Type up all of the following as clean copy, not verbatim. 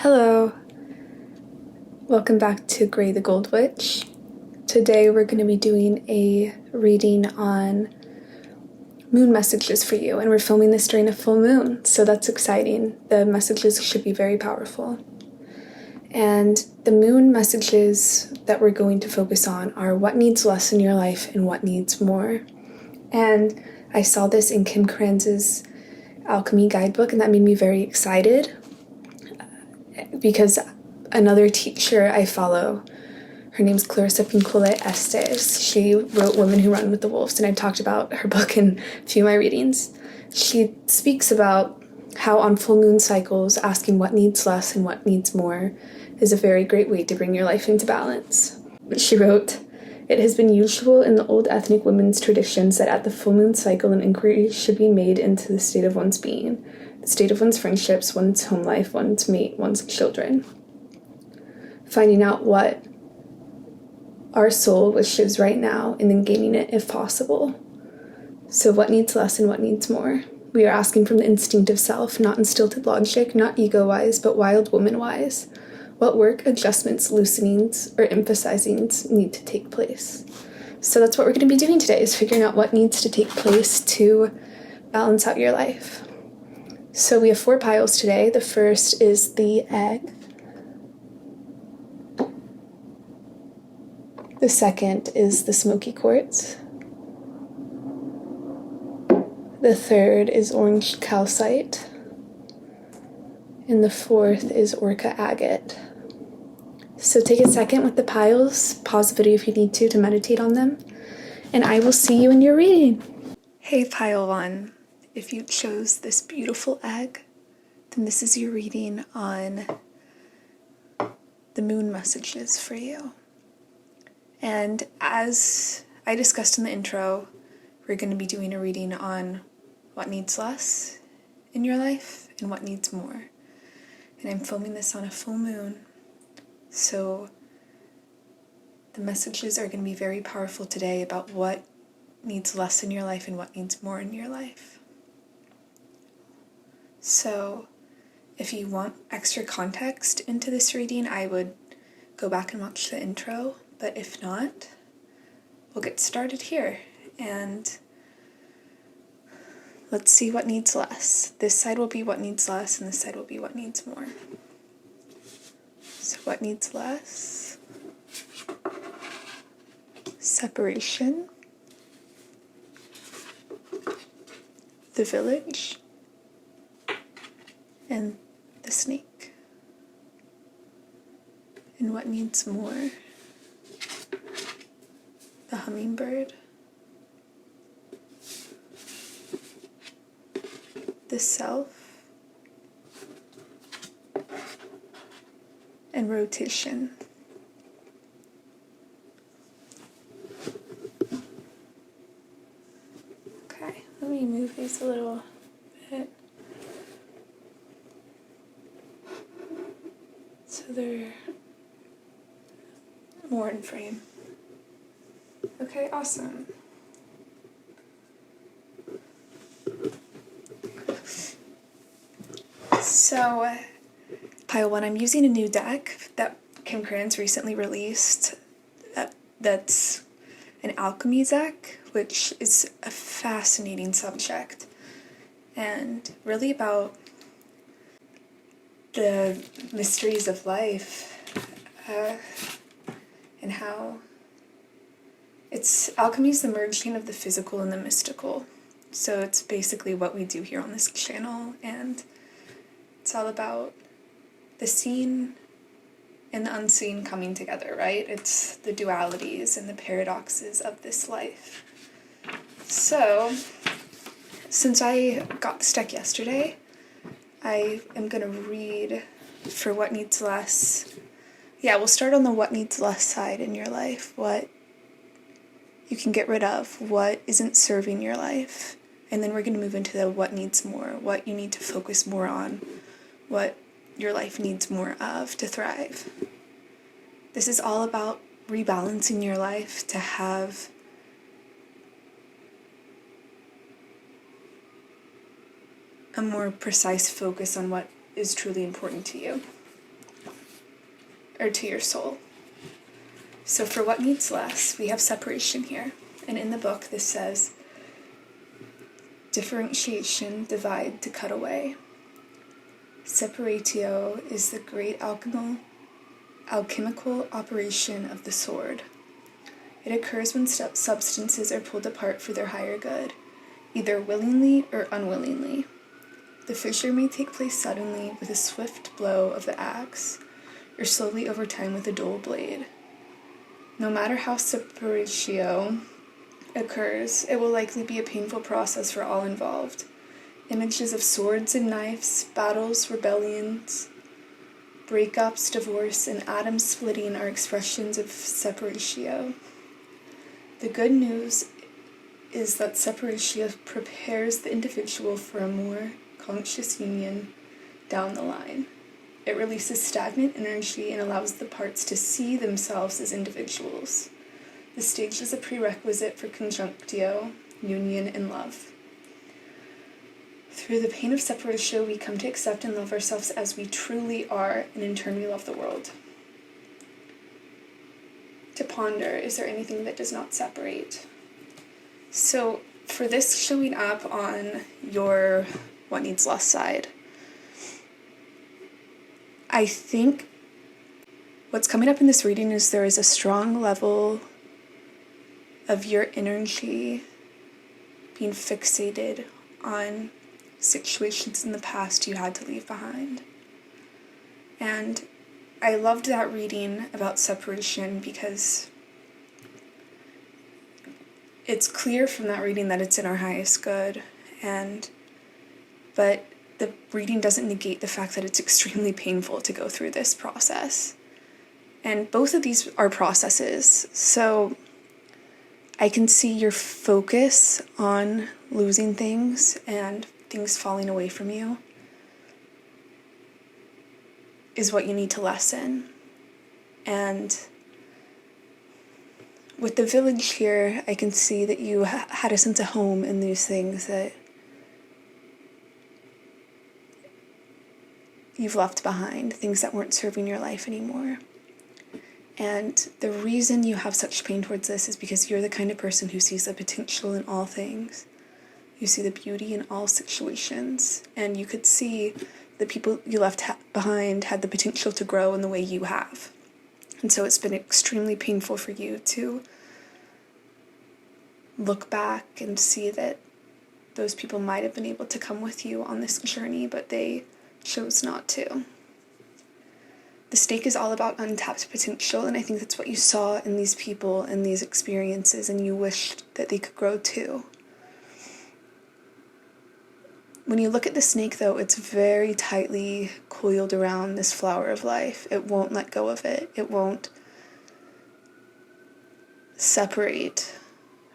Hello, welcome back to Gray the Gold Witch. Today we're going to be doing a reading on moon messages for you, and we're filming this during a full moon, so that's exciting. The messages should be very powerful. And the moon messages that we're going to focus on are what needs less in your life and what needs more. And I saw this in Kim Kranz's alchemy guidebook, and that made me very excited because another teacher I follow, her name's Clarissa Pincola Estes. She wrote Women Who Run with the Wolves, and I've talked about her book in a few of my readings. She speaks about how on full moon cycles, asking what needs less and what needs more is a very great way to bring your life into balance. She wrote, "It has been usual in the old ethnic women's traditions that at the full moon cycle an inquiry should be made into the state of one's being, the state of one's friendships, one's home life, one's mate, one's children. Finding out what our soul wishes right now and then gaining it if possible. So what needs less and what needs more? We are asking from the instinctive self, not instilted logic, not ego-wise, but wild woman-wise. What work, adjustments, loosenings, or emphasizings need to take place?" So that's what we're going to be doing today, is figuring out what needs to take place to balance out your life. So we have 4 piles today. The first is the egg. The second is the smoky quartz. The third is orange calcite. And the fourth is orca agate. So take a second with the piles, pause the video if you need to meditate on them, and I will see you in your reading. Hey pile 1, if you chose this beautiful egg, then this is your reading on the moon messages for you. And as I discussed in the intro, we're going to be doing a reading on what needs less in your life and what needs more. And I'm filming this on a full moon, so the messages are going to be very powerful today about what needs less in your life and what needs more in your life. So if you want extra context into this reading, I would go back and watch the intro, but if not, we'll get started here, and let's see what needs less. This side will be what needs less, and this side will be what needs more. So what needs less? Separation. The village. And the snake. And what needs more? The hummingbird. The self. And rotation. Okay, let me move these a little bit so they're more in frame. Okay, awesome. So, pile 1, I'm using a new deck that Kim Kranz recently released that's an alchemy deck, which is a fascinating subject and really about the mysteries of life and how alchemy is the merging of the physical and the mystical. So it's basically what we do here on this channel, and it's all about the seen and the unseen coming together, right? It's the dualities and the paradoxes of this life. So, since I got this deck yesterday, I am going to read for what needs less. Yeah, we'll start on the what needs less side in your life, what you can get rid of, what isn't serving your life. And then we're going to move into the what needs more, what you need to focus more on, what your life needs more of to thrive. This is all about rebalancing your life to have a more precise focus on what is truly important to you. or to your soul. So for what needs less, we have separation here. And in the book, this says, differentiation, divide to cut away. Separatio is the great alchemical operation of the sword. It occurs when substances are pulled apart for their higher good, either willingly or unwillingly. The fissure may take place suddenly with a swift blow of the axe, or slowly over time with a dull blade. No matter how separatio occurs, it will likely be a painful process for all involved. Images of swords and knives, battles, rebellions, breakups, divorce, and atom splitting are expressions of separatio. The good news is that separatio prepares the individual for a more conscious union down the line. It releases stagnant energy and allows the parts to see themselves as individuals. The stage is a prerequisite for conjunctio, union, and love. Through the pain of separatio, we come to accept and love ourselves as we truly are, and in turn we love the world. To ponder, is there anything that does not separate? So for this showing up on your what needs less side, I think what's coming up in this reading is there is a strong level of your energy being fixated on situations in the past you had to leave behind. And I loved that reading about separation because it's clear from that reading that it's in our highest good, but the reading doesn't negate the fact that it's extremely painful to go through this process. And both of these are processes, so I can see your focus on losing things and things falling away from you is what you need to lessen. And with the village here, I can see that you had a sense of home in these things that you've left behind, things that weren't serving your life anymore. And the reason you have such pain towards this is because you're the kind of person who sees the potential in all things. You see the beauty in all situations, and you could see the people you left behind had the potential to grow in the way you have. And so it's been extremely painful for you to look back and see that those people might have been able to come with you on this journey, but they chose not to. The stake is all about untapped potential, and I think that's what you saw in these people and these experiences, and you wished that they could grow too. When you look at the snake, though, it's very tightly coiled around this flower of life. It won't let go of it. It won't separate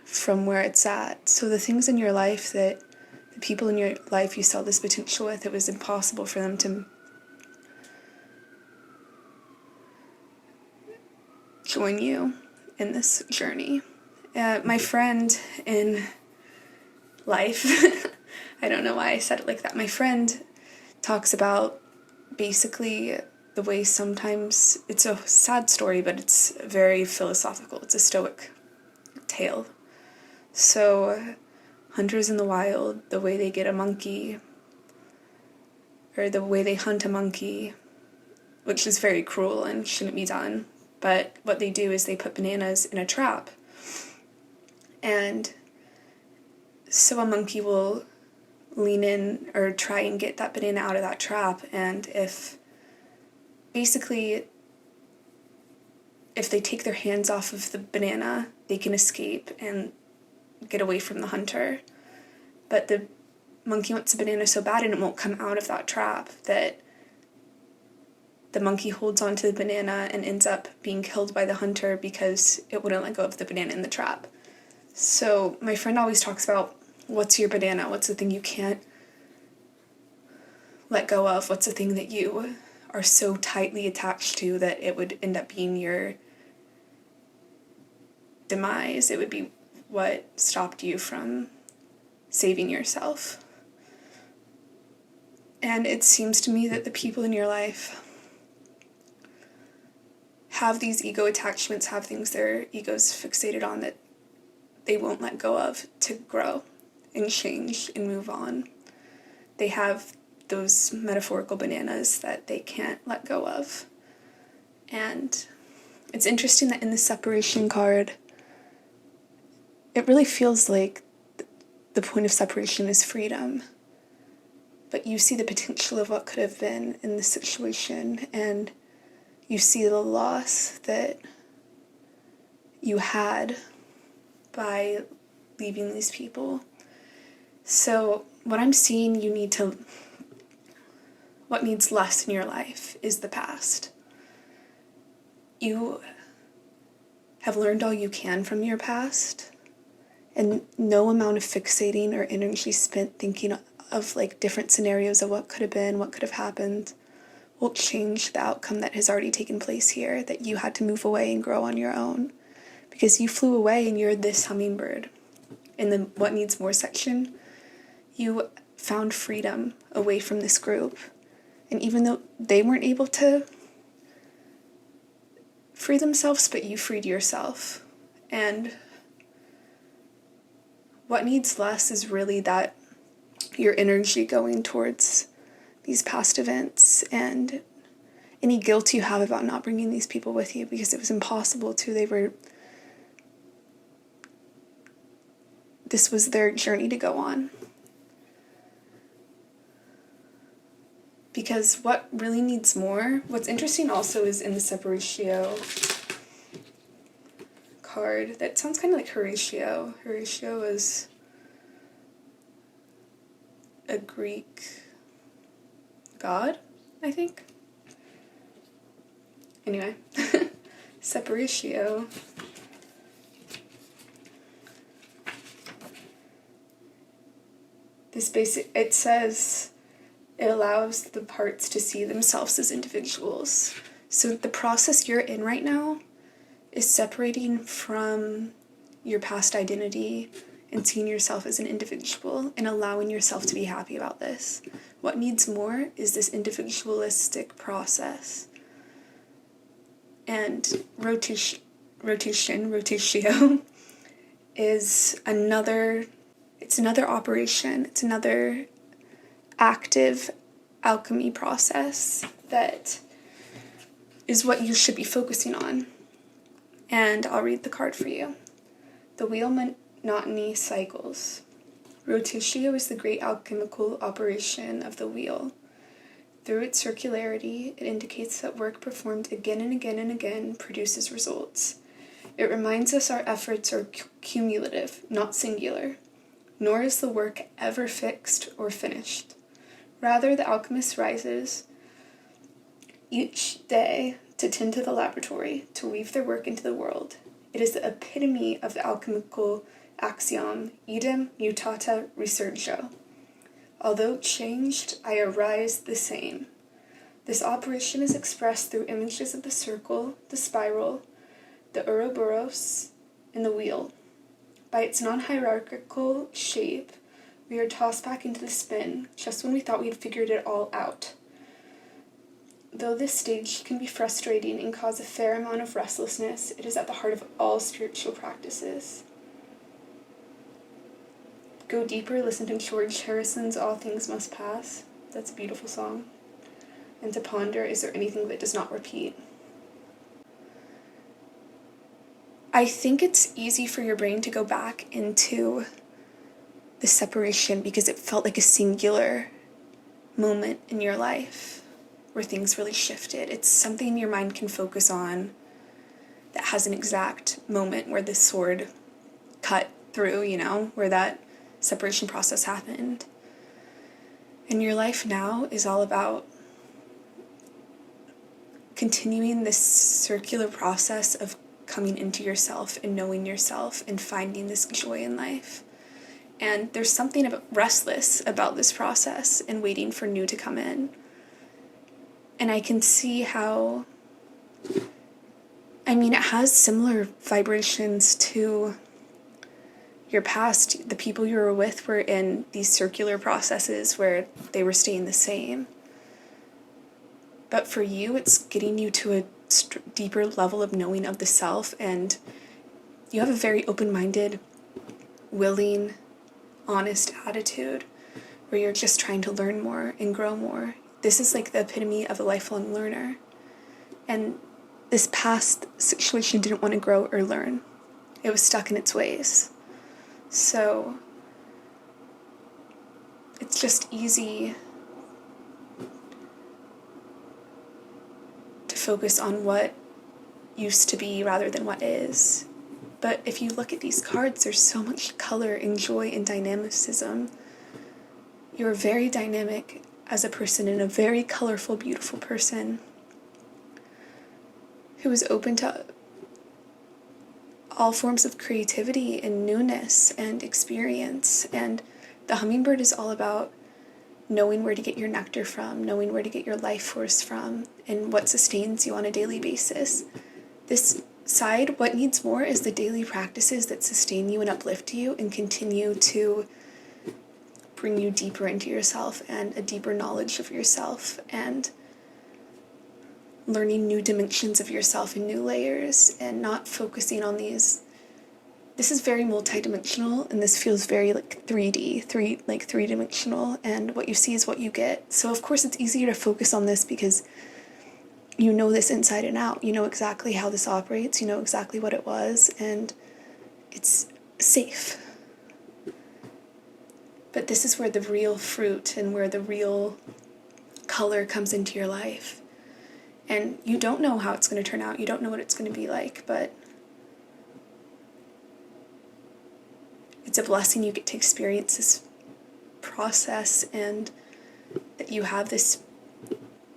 from where it's at. So the things in your life that the people in your life you saw this potential with, it was impossible for them to join you in this journey. My friend in life, I don't know why I said it like that. My friend talks about basically the way sometimes, it's a sad story, but it's very philosophical. It's a Stoic tale. So hunters in the wild, the way they get a monkey, or the way they hunt a monkey, which is very cruel and shouldn't be done, but what they do is they put bananas in a trap. And so a monkey will lean in or try and get that banana out of that trap, and if they take their hands off of the banana, they can escape and get away from the hunter. But the monkey wants a banana so bad and it won't come out of that trap that the monkey holds onto the banana and ends up being killed by the hunter because it wouldn't let go of the banana in the trap. So my friend always talks about, what's your banana? What's the thing you can't let go of? What's the thing that you are so tightly attached to that it would end up being your demise? It would be what stopped you from saving yourself. And it seems to me that the people in your life have these ego attachments, have things their ego's fixated on that they won't let go of to grow and change and move on. They have those metaphorical bananas that they can't let go of. And it's interesting that in the separation card, it really feels like the point of separation is freedom. But you see the potential of what could have been in this situation, and you see the loss that you had by leaving these people. So what I'm seeing what needs less in your life is the past. You have learned all you can from your past, and no amount of fixating or energy spent thinking of like different scenarios of what could have been, what could have happened, will change the outcome that has already taken place here, that you had to move away and grow on your own. Because you flew away and you're this hummingbird. In the what needs more section, you found freedom away from this group. And even though they weren't able to free themselves, but you freed yourself. And what needs less is really that your energy going towards these past events and any guilt you have about not bringing these people with you, because it was impossible to. This was their journey to go on. Because what really needs more, what's interesting also is in the Separatio card, that sounds kind of like Horatio. Horatio is a Greek god, I think. Anyway, Separatio. It says it allows the parts to see themselves as individuals. So the process you're in right now is separating from your past identity and seeing yourself as an individual and allowing yourself to be happy about this. What needs more is this individualistic process. And Rotitio is another operation. It's another active alchemy process that is what you should be focusing on. And I'll read the card for you. The wheel monotony cycles. Rotitio is the great alchemical operation of the wheel. Through its circularity, it indicates that work performed again and again and again produces results. It reminds us our efforts are cumulative, not singular. Nor is the work ever fixed or finished. Rather, the alchemist rises each day to tend to the laboratory, to weave their work into the world. It is the epitome of the alchemical axiom, idem mutata resurgo. Although changed, I arise the same. This operation is expressed through images of the circle, the spiral, the Ouroboros, and the wheel. By its non-hierarchical shape, we are tossed back into the spin, just when we thought we had figured it all out. Though this stage can be frustrating and cause a fair amount of restlessness, it is at the heart of all spiritual practices. Go deeper, listen to George Harrison's All Things Must Pass. That's a beautiful song. And to ponder, is there anything that does not repeat? I think it's easy for your brain to go back into the separation because it felt like a singular moment in your life where things really shifted. It's something your mind can focus on that has an exact moment where the sword cut through, where that separation process happened. And your life now is all about continuing this circular process of coming into yourself and knowing yourself and finding this joy in life. And there's something restless about this process and waiting for new to come in. And I can see how, it has similar vibrations to your past. The people you were with were in these circular processes where they were staying the same. But for you, it's getting you to deeper level of knowing of the self, and you have a very open-minded, willing, honest attitude where you're just trying to learn more and grow more. This is like the epitome of a lifelong learner. And this past situation didn't want to grow or learn. It was stuck in its ways. So it's just easy to focus on what used to be rather than what is. But if you look at these cards, there's so much color and joy and dynamicism. You're very dynamic as a person and a very colorful, beautiful person who is open to all forms of creativity and newness and experience. And the hummingbird is all about knowing where to get your nectar from, knowing where to get your life force from, and what sustains you on a daily basis. This side, what needs more is the daily practices that sustain you and uplift you and continue to bring you deeper into yourself and a deeper knowledge of yourself and learning new dimensions of yourself and new layers, and not focusing on these. This is very multidimensional, and this feels very like 3D, three-dimensional, and what you see is what you get. So of course it's easier to focus on this because you know this inside and out. You know exactly how this operates, you know exactly what it was, and it's safe. But this is where the real fruit and where the real color comes into your life. And you don't know how it's going to turn out. You don't know what it's going to be like, but it's a blessing you get to experience this process, and that you have this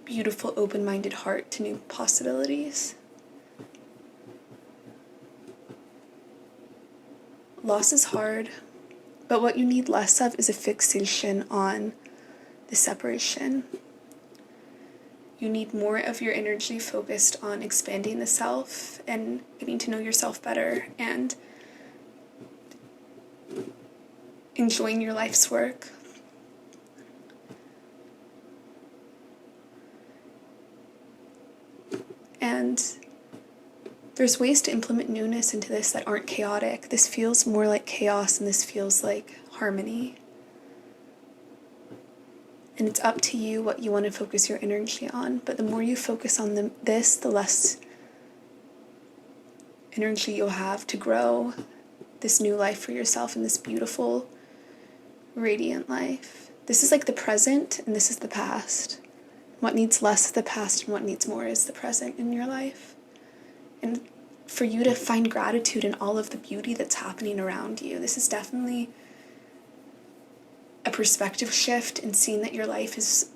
beautiful, open-minded heart to new possibilities. Loss is hard, but what you need less of is a fixation on the separation. You need more of your energy focused on expanding the self and getting to know yourself better and enjoying your life's work. And there's ways to implement newness into this that aren't chaotic. This feels more like chaos, and this feels like harmony. And it's up to you what you want to focus your energy on. But the more you focus on the less energy you'll have to grow this new life for yourself in this beautiful, radiant life. This is like the present, and this is the past. What needs less is the past, and what needs more is the present in your life. And for you to find gratitude in all of the beauty that's happening around you. This is definitely a perspective shift in seeing that your life is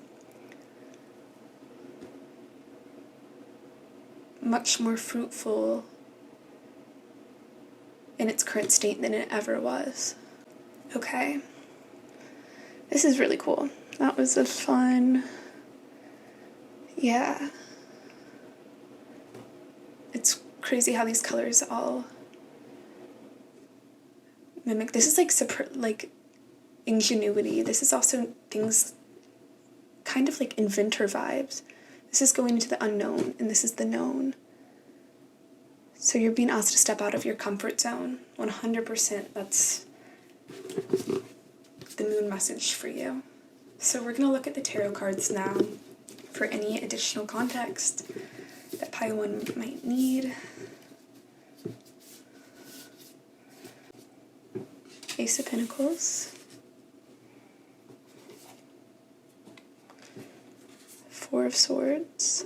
much more fruitful in its current state than it ever was. Okay. This is really cool. That was a fun... Yeah. It's crazy how these colors all mimic. This is like ingenuity. This is also things kind of like inventor vibes. This is going into the unknown, and this is the known. So you're being asked to step out of your comfort zone. 100%. That's the moon message for you. So we're going to look at the tarot cards now for any additional context that pile one might need. Ace of Pentacles. Four of Swords.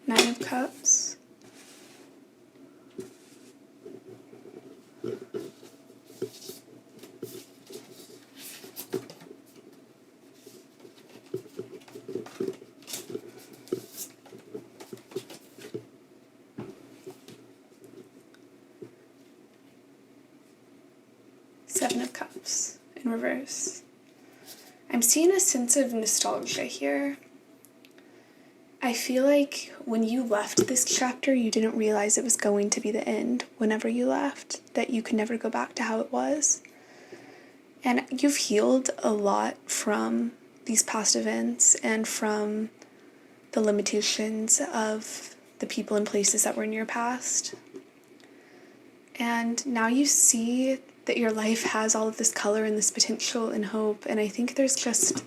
Nine of Cups. Seven of Cups in reverse. I'm seeing a sense of nostalgia here. I feel like when you left this chapter, you didn't realize it was going to be the end whenever you left, that you could never go back to how it was. And you've healed a lot from these past events and from the limitations of the people and places that were in your past. And now you see that your life has all of this color and this potential and hope. And I think there's just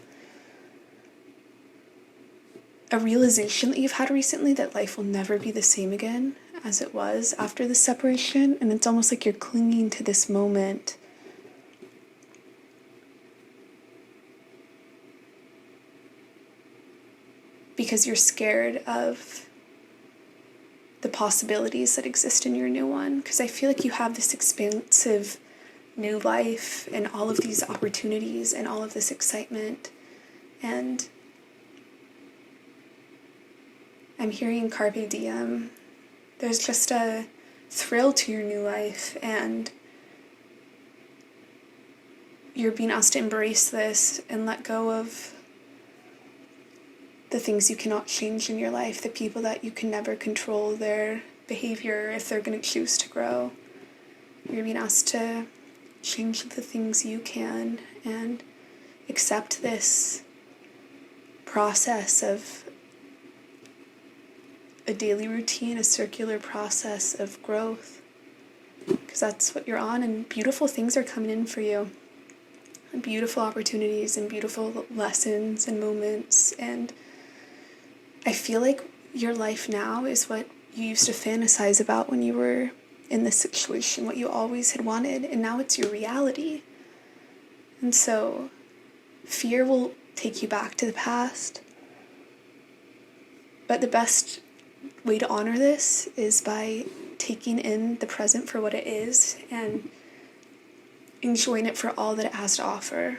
a realization that you've had recently that life will never be the same again as it was after the separation. And it's almost like you're clinging to this moment because you're scared of the possibilities that exist in your new one. Because I feel like you have this expansive new life and all of these opportunities and all of this excitement. And I'm hearing carpe diem. There's just a thrill to your new life, and you're being asked to embrace this and let go of the things you cannot change in your life, the people that you can never control their behavior if they're going to choose to grow. You're being asked to change the things you can and accept this process of a daily routine, a circular process of growth, because that's what you're on, and beautiful things are coming in for you. And beautiful opportunities and beautiful lessons and moments. And I feel like your life now is what you used to fantasize about when you were in this situation, what you always had wanted, and now it's your reality. And so fear will take you back to the past, but the best way to honor this is by taking in the present for what it is and enjoying it for all that it has to offer.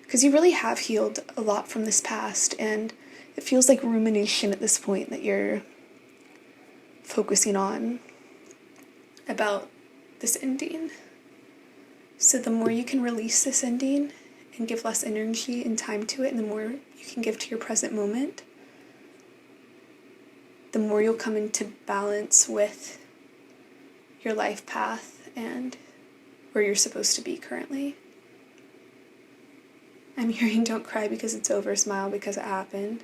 Because you really have healed a lot from this past, and it feels like rumination at this point that you're focusing on about this ending. So the more you can release this ending and give less energy and time to it, and the more you can give to your present moment, the more you'll come into balance with your life path and where you're supposed to be currently. I'm hearing don't cry because it's over, smile because it happened.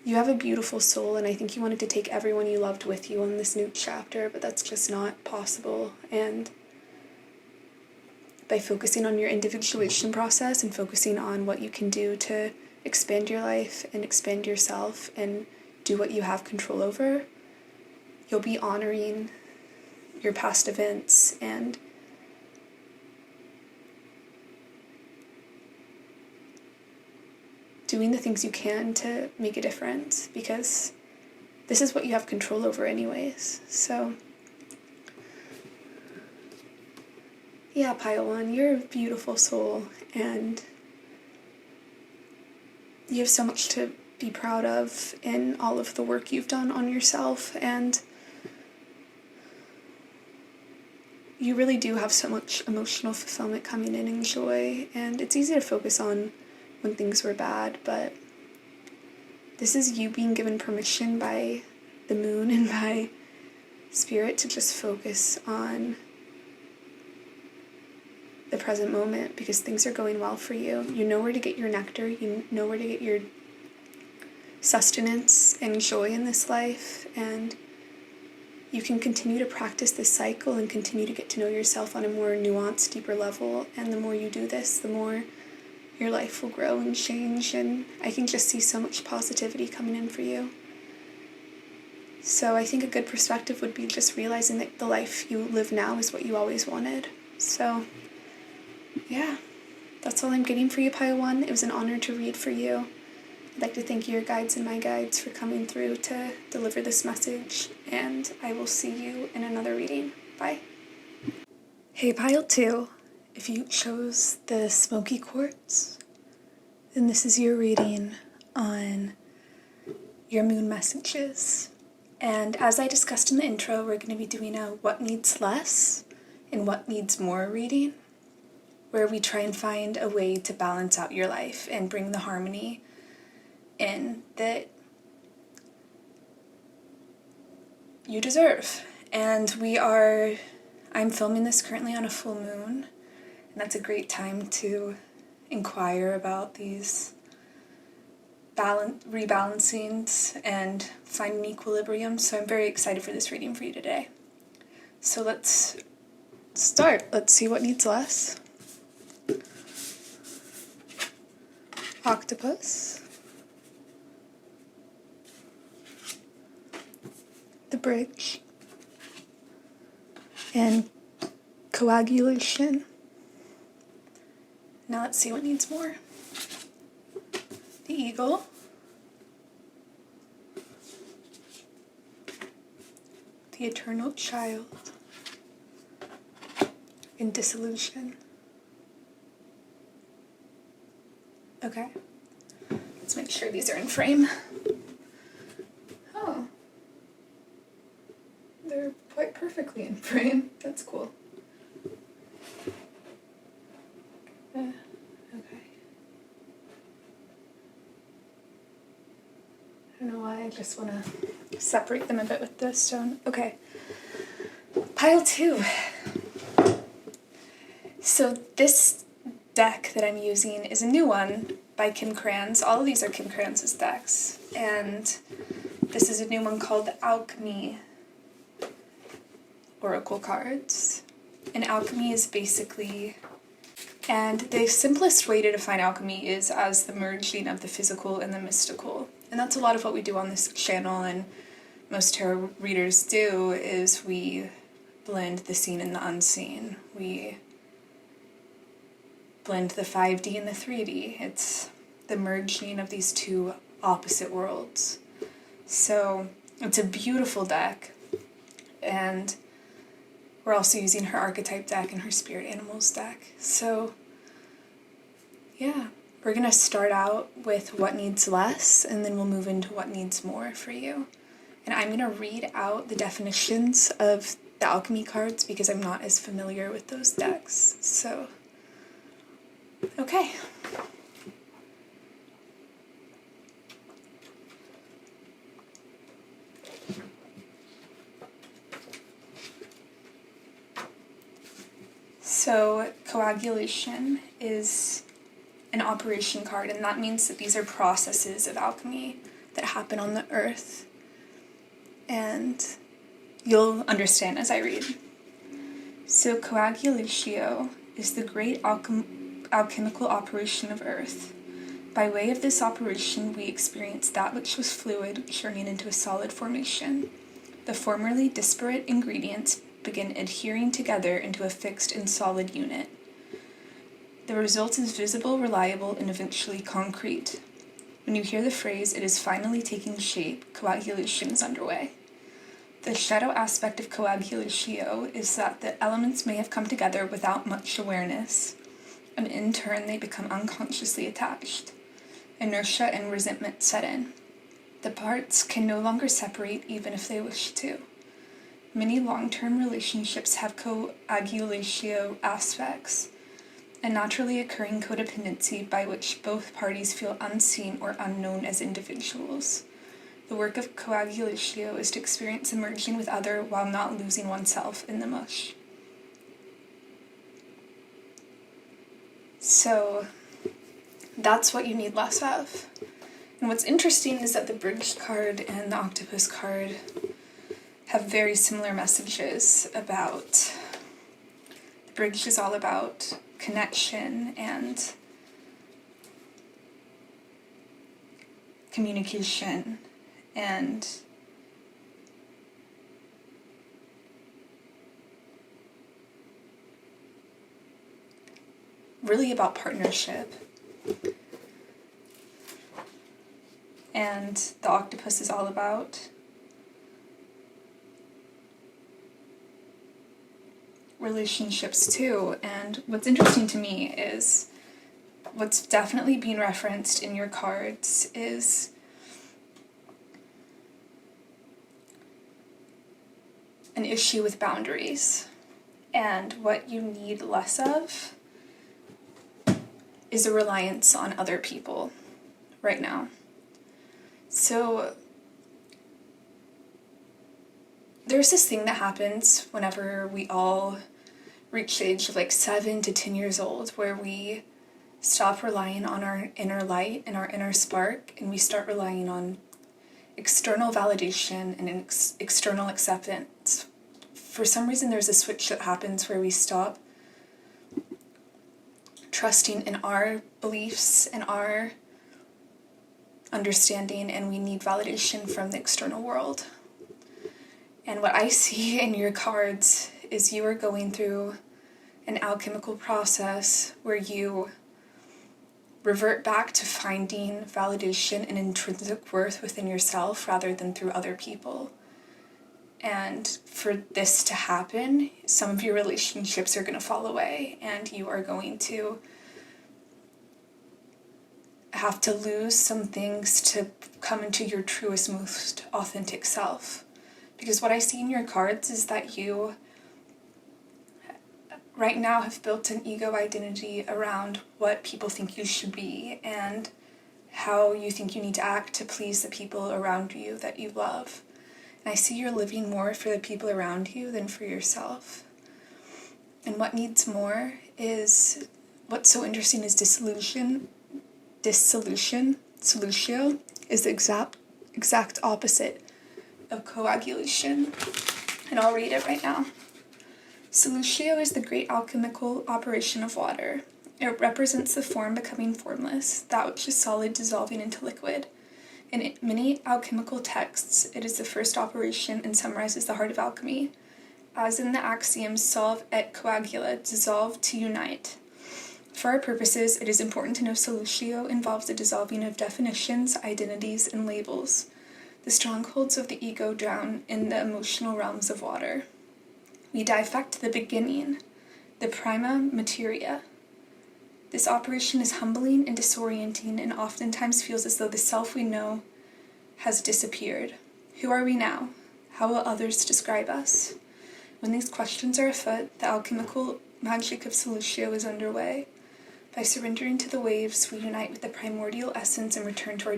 You have a beautiful soul, and I think you wanted to take everyone you loved with you on this new chapter, but that's just not possible. And by focusing on your individuation process and focusing on what you can do to expand your life and expand yourself and do what you have control over, you'll be honoring your past events and doing the things you can to make a difference, because this is what you have control over anyways. So yeah, Pile 1, you're a beautiful soul, and you have so much to be proud of in all of the work you've done on yourself, and you really do have so much emotional fulfillment coming in and joy, and it's easy to focus on when things were bad, but this is you being given permission by the moon and by spirit to just focus on the present moment, because things are going well for you. You know where to get your nectar, you know where to get your sustenance and joy in this life, and you can continue to practice this cycle and continue to get to know yourself on a more nuanced, deeper level. And the more you do this, the more your life will grow and change, and I can just see so much positivity coming in for you. So I think a good perspective would be just realizing that the life you live now is what you always wanted. So yeah, that's all I'm getting for you, Pile 1. It was an honor to read for you. I'd like to thank your guides and my guides for coming through to deliver this message, and I will see you in another reading. Bye. Hey, Pile 2. If you chose the smoky quartz, then this is your reading on your moon messages. And as I discussed in the intro, we're going to be doing a what needs less and what needs more reading, where we try and find a way to balance out your life and bring the harmony in that you deserve. And I'm filming this currently on a full moon, And that's a great time to inquire about these rebalancings and find an equilibrium. So I'm very excited for this reading for you today. So let's start. Let's see what needs less. Octopus. The bridge. And coagulation. Now let's see what needs more. The eagle. The eternal child. And dissolution. Okay. Let's make sure these are in frame. Oh. They're quite perfectly in frame. That's cool. Okay. I don't know why, I just want to separate them a bit with the stone. Okay. Pile 2. So this deck that I'm using is a new one by Kim Kranz. All of these are Kim Kranz's decks. And this is a new one called Alchemy Oracle Cards. And alchemy is basically... And the simplest way to define alchemy is as the merging of the physical and the mystical. And that's a lot of what we do on this channel, and most tarot readers do, is we blend the seen and the unseen. We blend the 5D and the 3D. It's the merging of these two opposite worlds. So it's a beautiful deck, and we're also using her archetype deck and her spirit animals deck. So yeah, we're going to start out with what needs less, and then we'll move into what needs more for you. And I'm going to read out the definitions of the alchemy cards because I'm not as familiar with those decks. So, okay. So, coagulation is an operation card, and that means that these are processes of alchemy that happen on the earth. And you'll understand as I read. So, coagulatio is the great alchemical operation of earth. By way of this operation, we experience that which was fluid churning into a solid formation. The formerly disparate ingredients begin adhering together into a fixed and solid unit. The result is visible, reliable, and eventually concrete. When you hear the phrase, "it is finally taking shape," coagulation is underway. The shadow aspect of coagulatio is that the elements may have come together without much awareness, and in turn they become unconsciously attached. Inertia and resentment set in. The parts can no longer separate even if they wish to. Many long-term relationships have coagulatio aspects, a naturally occurring codependency by which both parties feel unseen or unknown as individuals. The work of coagulatio is to experience a merging with other while not losing oneself in the mush. So that's what you need less of. And what's interesting is that the bridge card and the octopus card have very similar messages about... The bridge is all about connection and communication and really about partnership. And the octopus is all about relationships too. And what's interesting to me is what's definitely being referenced in your cards is an issue with boundaries. And what you need less of is a reliance on other people right now. So there's this thing that happens whenever we all reach the age of like 7 to 10 years old, where we stop relying on our inner light and our inner spark, and we start relying on external validation and external acceptance. For some reason, there's a switch that happens where we stop trusting in our beliefs and our understanding, and we need validation from the external world. And what I see in your cards is you are going through an alchemical process where you revert back to finding validation and intrinsic worth within yourself rather than through other people. And for this to happen, some of your relationships are going to fall away, and you are going to have to lose some things to come into your truest, most authentic self. Because what I see in your cards is that you right now have built an ego identity around what people think you should be and how you think you need to act to please the people around you that you love. And I see you're living more for the people around you than for yourself. And what needs more is, what's so interesting is dissolution, solutio, is the exact opposite of coagulation. And I'll read it right now. Solutio is the great alchemical operation of water. It represents the form becoming formless, that which is solid dissolving into liquid. In many alchemical texts, it is the first operation and summarizes the heart of alchemy. As in the axiom solve et coagula, dissolve to unite. For our purposes, it is important to know solutio involves the dissolving of definitions, identities, and labels. The strongholds of the ego drown in the emotional realms of water. We dissect the beginning, the prima materia. This operation is humbling and disorienting, and oftentimes feels as though the self we know has disappeared. Who are we now? How will others describe us? When these questions are afoot, the alchemical magic of solutio is underway. By surrendering to the waves, we unite with the primordial essence and return to our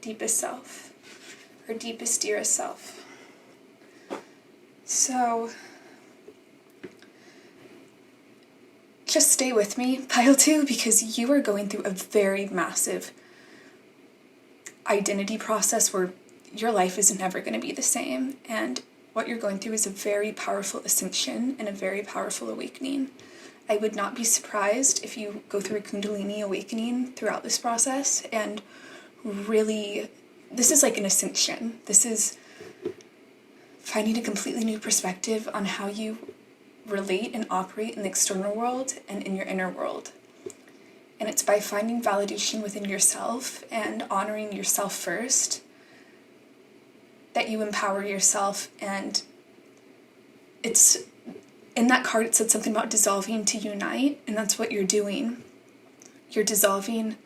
deepest self, our deepest, dearest self. So, just stay with me, pile 2, because you are going through a very massive identity process where your life is never going to be the same, and what you're going through is a very powerful ascension and a very powerful awakening. I would not be surprised if you go through a Kundalini awakening throughout this process, and really, this is like an ascension. This is finding a completely new perspective on how you relate and operate in the external world and in your inner world. And it's by finding validation within yourself and honoring yourself first that you empower yourself. And it's in that card, it said something about dissolving to unite, and that's what you're doing. You're dissolving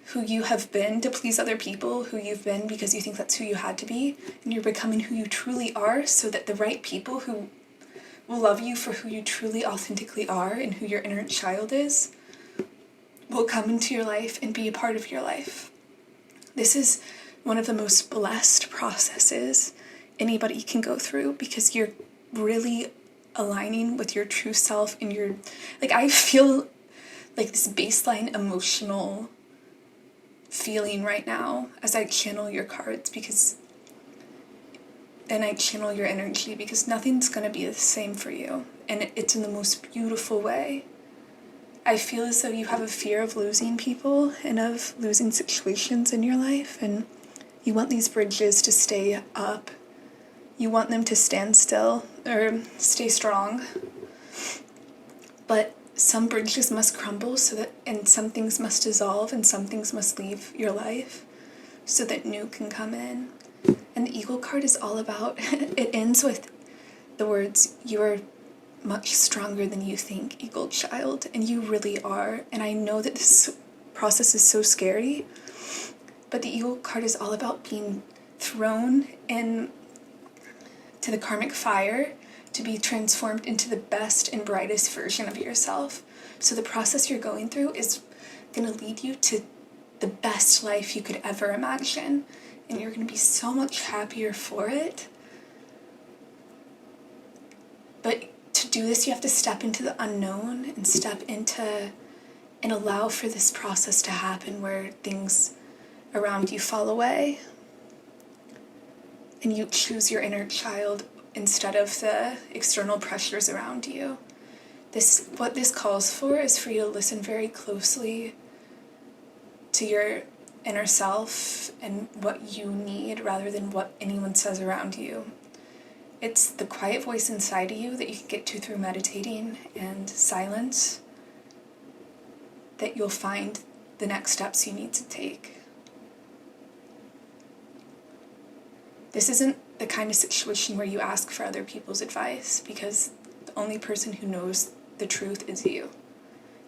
who you have been to please other people, who you've been because you think that's who you had to be, and you're becoming who you truly are, so that the right people who will love you for who you truly authentically are and who your inner child is will come into your life and be a part of your life. This is one of the most blessed processes anybody can go through, because you're really aligning with your true self, and you're like, I feel like this baseline emotional feeling right now as I channel your cards, and I channel your energy, because nothing's going to be the same for you, and it's in the most beautiful way. I feel as though you have a fear of losing people and of losing situations in your life, and you want these bridges to stay up. You want them to stand still or stay strong. But some bridges must crumble, and some things must dissolve, and some things must leave your life so that new can come in. And the Eagle card is all about, it ends with the words, "You are much stronger than you think, Eagle child," and you really are. And I know that this process is so scary, but the Eagle card is all about being thrown into the karmic fire to be transformed into the best and brightest version of yourself. So the process you're going through is going to lead you to the best life you could ever imagine, and you're going to be so much happier for it. But to do this, you have to step into the unknown and step into and allow for this process to happen where things around you fall away and you choose your inner child instead of the external pressures around you. What this calls for is for you to listen very closely to your inner self and what you need rather than what anyone says around you. It's the quiet voice inside of you that you can get to through meditating and silence that you'll find the next steps you need to take. This isn't the kind of situation where you ask for other people's advice, because the only person who knows the truth is you.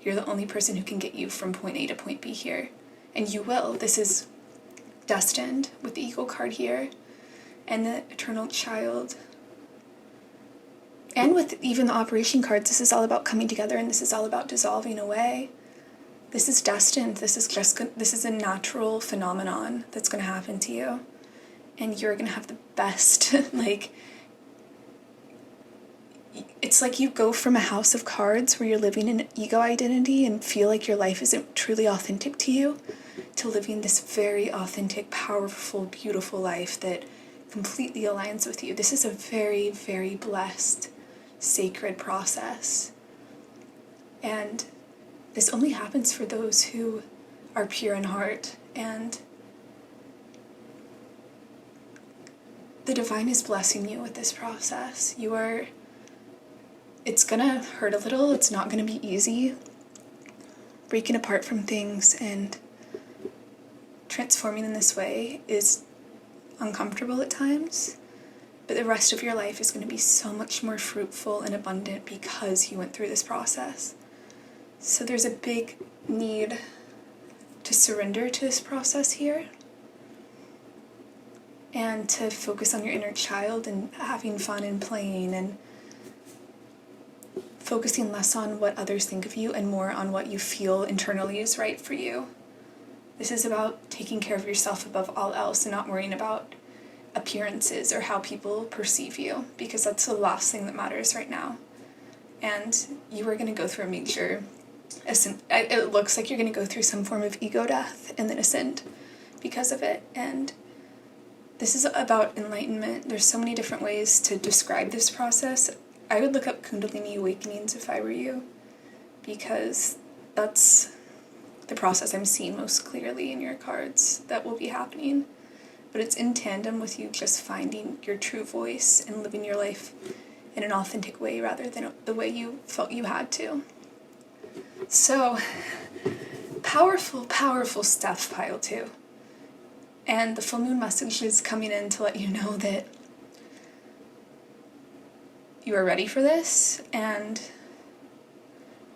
You're the only person who can get you from point A to point B here. And you will. This is destined with the Eagle card here and the Eternal Child. And with even the Operation cards, this is all about coming together and this is all about dissolving away. This is destined. This is a natural phenomenon that's going to happen to you. And you're going to have the best, it's like you go from a house of cards where you're living in an ego identity and feel like your life isn't truly authentic to you, to living this very authentic, powerful, beautiful life that completely aligns with you. This is a very, very blessed, sacred process. And this only happens for those who are pure in heart, and the divine is blessing you with this process. It's gonna hurt a little, it's not gonna be easy. Breaking apart from things and transforming in this way is uncomfortable at times, but the rest of your life is gonna be so much more fruitful and abundant because you went through this process. So there's a big need to surrender to this process here and to focus on your inner child and having fun and playing and focusing less on what others think of you and more on what you feel internally is right for you. This is about taking care of yourself above all else and not worrying about appearances or how people perceive you, because that's the last thing that matters right now. And you are going to go through a major it looks like you're going to go through some form of ego death and then ascend because of it. And this is about enlightenment. There's so many different ways to describe this process. I would look up Kundalini awakenings if I were you, because that's the process I'm seeing most clearly in your cards that will be happening. But it's in tandem with you just finding your true voice and living your life in an authentic way rather than the way you felt you had to. So, powerful, powerful stuff, pile 2. And the full moon message is coming in to let you know that you are ready for this, and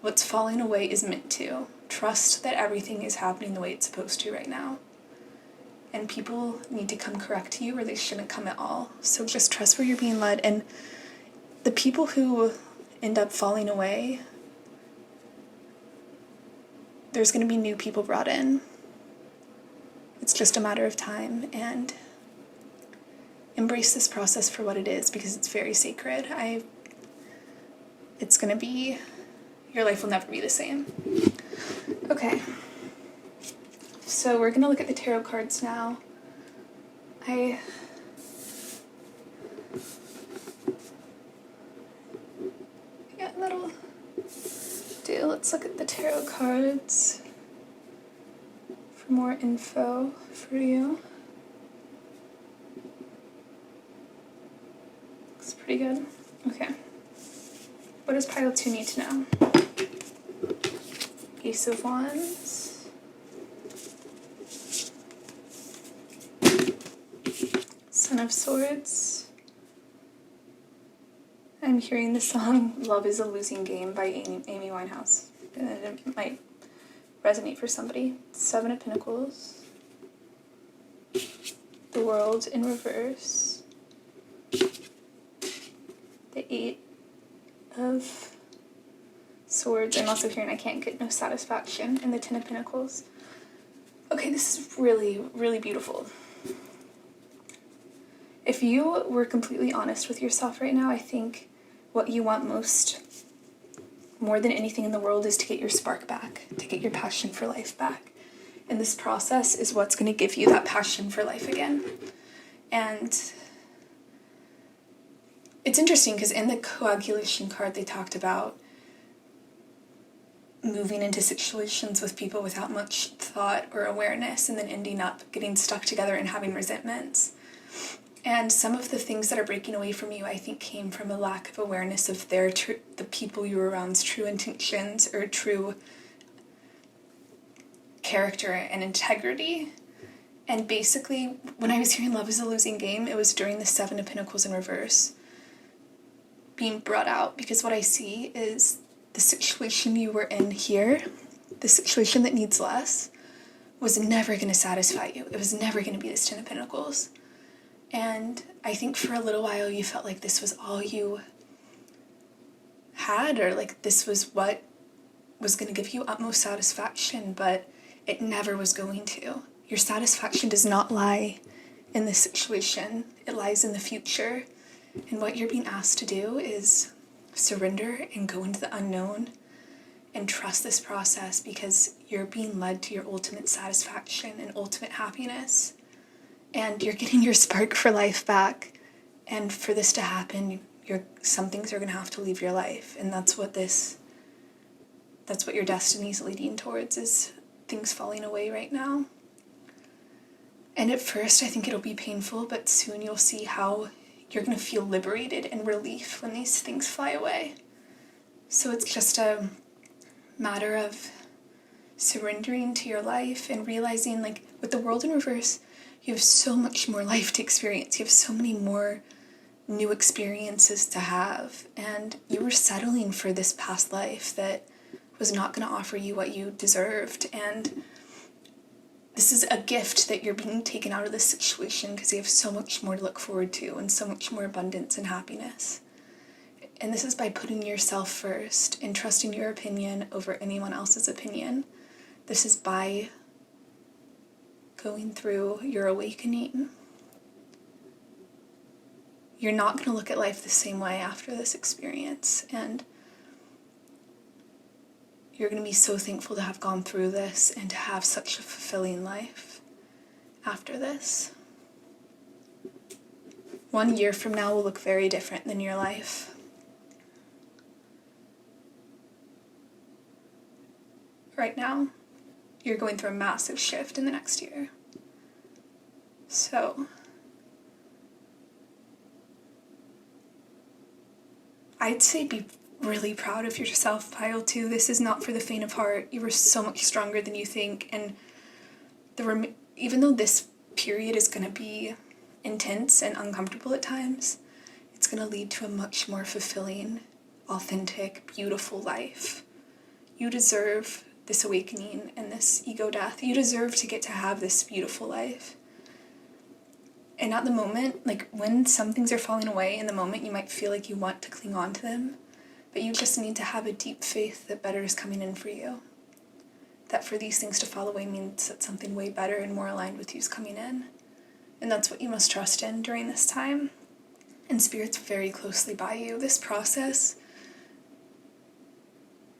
what's falling away is meant to. Trust that everything is happening the way it's supposed to right now. And people need to come correct to you, or they shouldn't come at all. So just trust where you're being led. And the people who end up falling away, there's going to be new people brought in. It's just a matter of time, and embrace this process for what it is, because it's very sacred. It's going to be, your life will never be the same. Okay. So we're going to look at the tarot cards now. I got a little deal. Let's look at the tarot cards for more info for you. Looks pretty good. Okay. What does pile 2 need to know? Ace of Wands. Son of Swords. I'm hearing the song Love is a Losing Game by Amy Winehouse. And it might resonate for somebody. 7 of Pentacles. The World in reverse. The 8 of Swords. I'm also hearing I can't get no satisfaction. And the 10 of Pentacles. Okay, this is really, really beautiful. If you were completely honest with yourself right now, I think what you want most, more than anything in the world, is to get your spark back, to get your passion for life back. And this process is what's going to give you that passion for life again. And it's interesting because in the coagulation card, they talked about moving into situations with people without much thought or awareness, and then ending up getting stuck together and having resentments. And some of the things that are breaking away from you, I think, came from a lack of awareness of the people you were around's true intentions or true character and integrity. And basically, when I was hearing love is a losing game, it was during the Seven of Pentacles in reverse being brought out, because what I see is the situation you were in here, the situation that needs less, was never going to satisfy you. It was never going to be this Ten of Pentacles. And I think for a little while you felt like this was all you had, or like this was what was going to give you utmost satisfaction, but it never was going to. Your satisfaction does not lie in this situation. It lies in the future. And what you're being asked to do is surrender and go into the unknown and trust this process, because you're being led to your ultimate satisfaction and ultimate happiness. And you're getting your spark for life back. And for this to happen, some things are going to have to leave your life. And that's what your destiny is leading towards, is things falling away right now. And at first, I think it'll be painful, but soon you'll see how you're going to feel liberated and relief when these things fly away. So it's just a matter of surrendering to your life and realizing, like, with the world in reverse, you have so much more life to experience. You have so many more new experiences to have. And you were settling for this past life that was not going to offer you what you deserved. And this is a gift that you're being taken out of this situation, because you have so much more to look forward to and so much more abundance and happiness. And this is by putting yourself first and trusting your opinion over anyone else's opinion. This is by going through your awakening. You're not going to look at life the same way after this experience. And you're going to be so thankful to have gone through this and to have such a fulfilling life after this. 1 year from now will look very different than your life. Right now, you're going through a massive shift in the next year. So, I'd say be really proud of yourself, Pile 2. This is not for the faint of heart. You are so much stronger than you think. And even though this period is going to be intense and uncomfortable at times, it's going to lead to a much more fulfilling, authentic, beautiful life. You deserve this awakening and this ego death. You deserve to get to have this beautiful life. And at the moment, like when some things are falling away, in the moment you might feel like you want to cling on to them, but you just need to have a deep faith that better is coming in for you. That for these things to fall away means that something way better and more aligned with you is coming in. And that's what you must trust in during this time. And Spirit's very closely by you. This process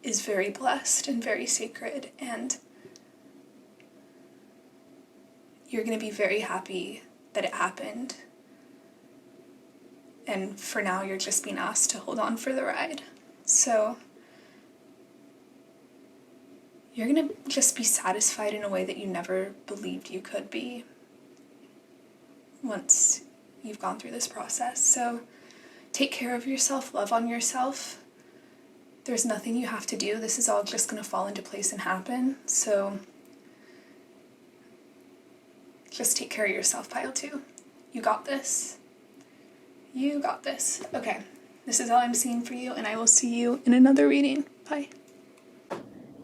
is very blessed and very sacred, and you're going to be very happy that it happened. And for now, you're just being asked to hold on for the ride. So you're going to just be satisfied in a way that you never believed you could be once you've gone through this process. So take care of yourself, love on yourself. There's nothing you have to do. This is all just going to fall into place and happen. So just take care of yourself, Pile 2. You got this. You got this. Okay. This is all I'm seeing for you, and I will see you in another reading. Bye.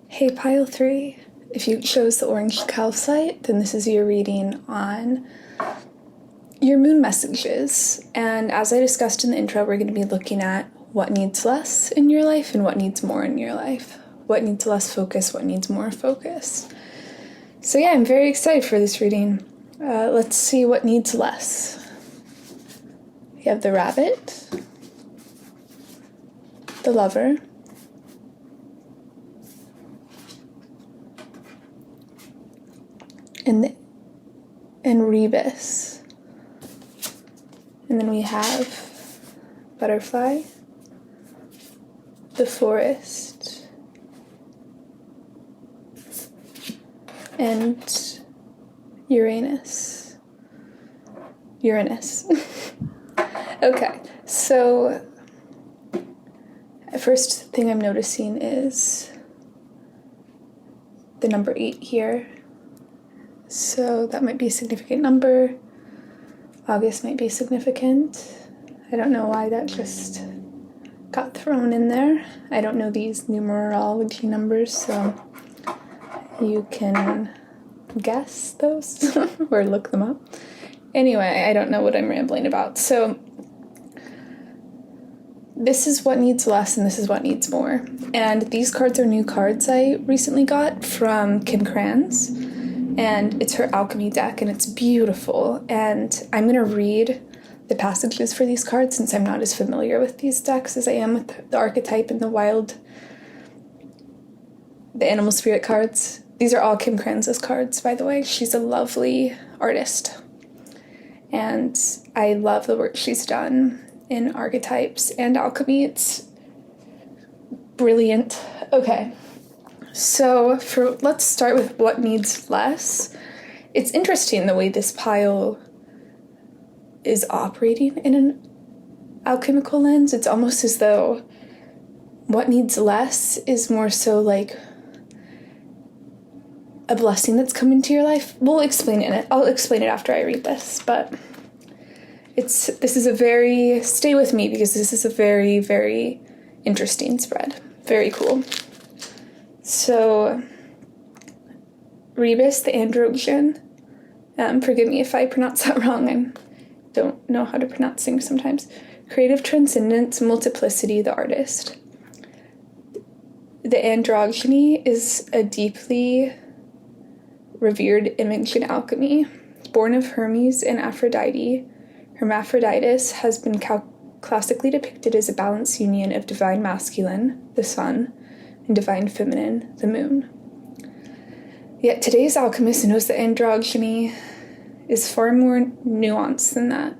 Hey, Pile 3. If you chose the orange calcite, then this is your reading on your moon messages. And as I discussed in the intro, we're going to be looking at what needs less in your life and what needs more in your life. What needs less focus, what needs more focus. So yeah, I'm very excited for this reading. Let's see what needs less. We have the Rabbit, the Lover, and Rebus. And then we have Butterfly, the Forest, and Uranus. Okay, so the first thing I'm noticing is the number 8 here. So that might be a significant number. August might be significant. I don't know why that just got thrown in there. I don't know these numerology numbers, so you can guess those or look them up. Anyway, I don't know what I'm rambling about. So this is what needs less and this is what needs more. And these cards are new cards I recently got from Kim Kranz. And it's her alchemy deck, and it's beautiful. And I'm going to read the passages for these cards since I'm not as familiar with these decks as I am with the archetype and the animal spirit cards. These are all Kim Kranz's cards, by the way. She's a lovely artist. And I love the work she's done in archetypes and alchemy. It's brilliant. Okay. So let's start with what needs less. It's interesting the way this pile is operating in an alchemical lens. It's almost as though what needs less is more so like a blessing that's come into your life. I'll explain it after I read this, but stay with me because this is a very, very interesting spread. Very cool. So, Rebus, the androgyne, forgive me if I pronounce that wrong, I don't know how to pronounce things sometimes. Creative transcendence, multiplicity, the artist. The androgyny is a deeply revered image in alchemy. Born of Hermes and Aphrodite, Hermaphroditus has been classically depicted as a balanced union of divine masculine, the sun, and divine feminine, the moon. Yet today's alchemist knows that androgyny is far more nuanced than that.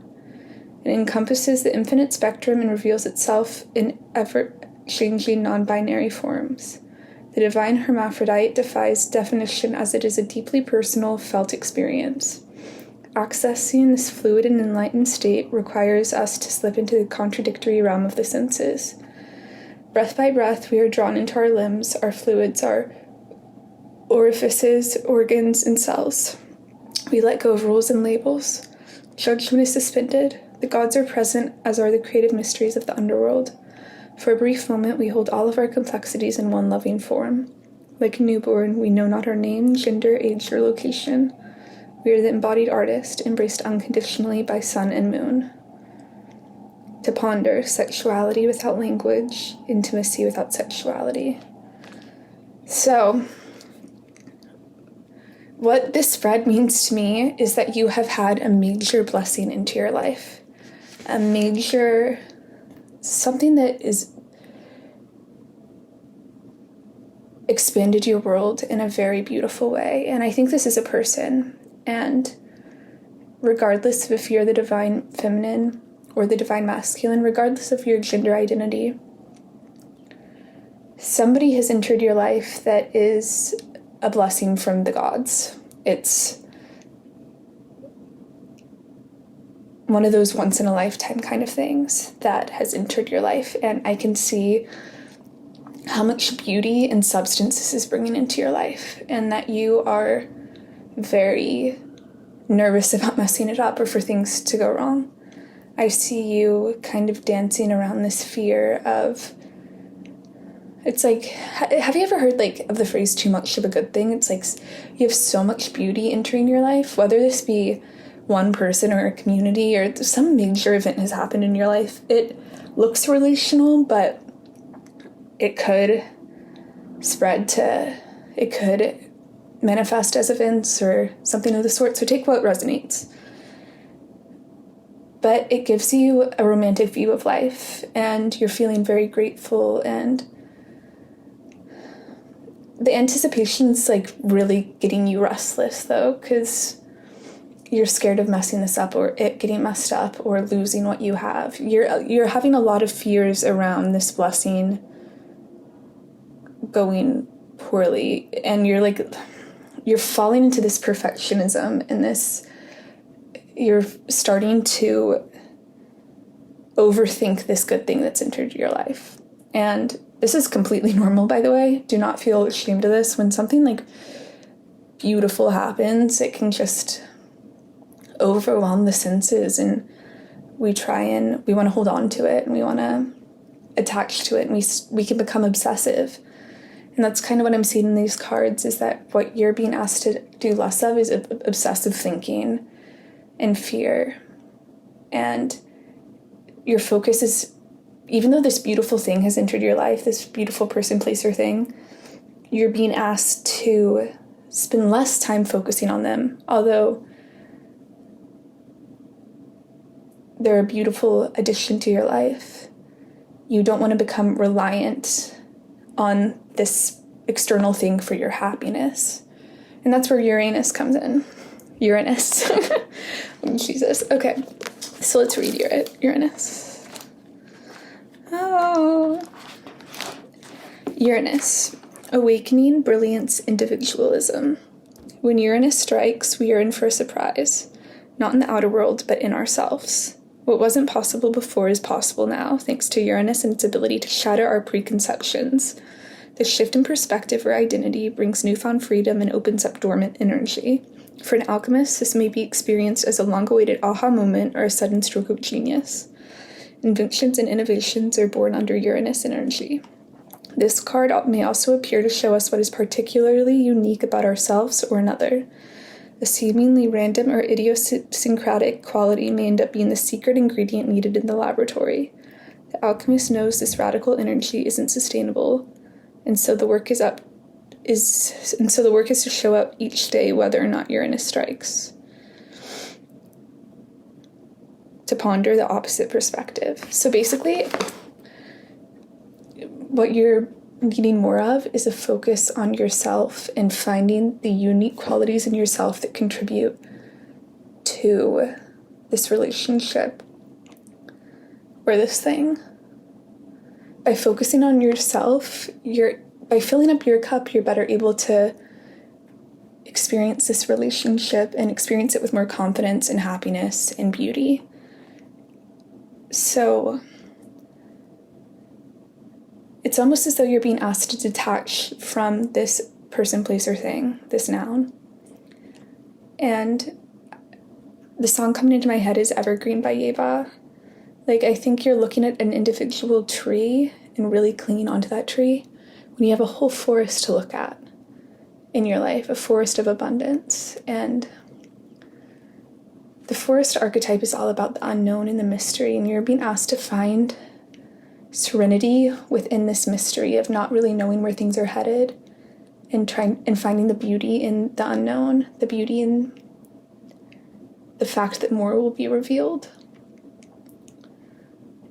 It encompasses the infinite spectrum and reveals itself in ever-changing non-binary forms. The divine hermaphrodite defies definition as it is a deeply personal, felt experience. Accessing this fluid and enlightened state requires us to slip into the contradictory realm of the senses. Breath by breath, we are drawn into our limbs, our fluids, our orifices, organs, and cells. We let go of rules and labels. Judgment is suspended. The gods are present, as are the creative mysteries of the underworld. For a brief moment, we hold all of our complexities in one loving form. Like a newborn, we know not our name, gender, age, or location. We are the embodied artist, embraced unconditionally by sun and moon. To ponder sexuality without language, intimacy without sexuality. So, what this spread means to me is that you have had a major blessing into your life. Something that is expanded your world in a very beautiful way. And I think this is a person. And regardless of if you're the divine feminine or the divine masculine, regardless of your gender identity, somebody has entered your life that is a blessing from the gods. It's one of those once-in-a-lifetime kind of things that has entered your life, and I can see how much beauty and substance this is bringing into your life, and that you are very nervous about messing it up or for things to go wrong. I see you kind of dancing around this fear of, it's like, have you ever heard of the phrase too much of a good thing? It's like you have so much beauty entering your life, whether this be one person or a community or some major event has happened in your life. It looks relational, but it could it could manifest as events or something of the sort. So take what resonates. but it gives you a romantic view of life, and you're feeling very grateful, and the anticipation's like really getting you restless though, because you're scared of messing this up, or it getting messed up, or losing what you have. You're having a lot of fears around this blessing going poorly, and you're falling into this perfectionism, and you're starting to overthink this good thing that's entered your life. And this is completely normal, by the way. Do not feel ashamed of this. When something like beautiful happens, it can just overwhelm the senses, and we want to hold on to it, and we want to attach to it, and we can become obsessive. And that's kind of what I'm seeing in these cards, is that what you're being asked to do less of is obsessive thinking and fear. And your focus is, even though this beautiful thing has entered your life, this beautiful person, place, or thing, you're being asked to spend less time focusing on them. Although they're a beautiful addition to your life, you don't want to become reliant on this external thing for your happiness. And that's where Uranus comes in. Uranus. Oh, Jesus. Okay, so let's read Uranus. Oh. Uranus. Awakening, brilliance, individualism. When Uranus strikes, we are in for a surprise. Not in the outer world, but in ourselves. What wasn't possible before is possible now, thanks to Uranus and its ability to shatter our preconceptions. This shift in perspective or identity brings newfound freedom and opens up dormant energy. For an alchemist, this may be experienced as a long-awaited aha moment or a sudden stroke of genius. Inventions and innovations are born under Uranus energy. This card may also appear to show us what is particularly unique about ourselves or another. A seemingly random or idiosyncratic quality may end up being the secret ingredient needed in the laboratory. The alchemist knows this radical energy isn't sustainable, and so the work is to show up each day whether or not Uranus strikes. To ponder the opposite perspective. So basically, what you're needing more of is a focus on yourself and finding the unique qualities in yourself that contribute to this relationship or this thing. By focusing on yourself, by filling up your cup, you're better able to experience this relationship and experience it with more confidence and happiness and beauty. So it's almost as though you're being asked to detach from this person, place, or thing, this noun. And the song coming into my head is Evergreen by Yeva. I think you're looking at an individual tree and really clinging onto that tree when you have a whole forest to look at in your life, a forest of abundance. And the forest archetype is all about the unknown and the mystery, and you're being asked to find serenity within this mystery of not really knowing where things are headed, and finding the beauty in the unknown, the beauty in the fact that more will be revealed.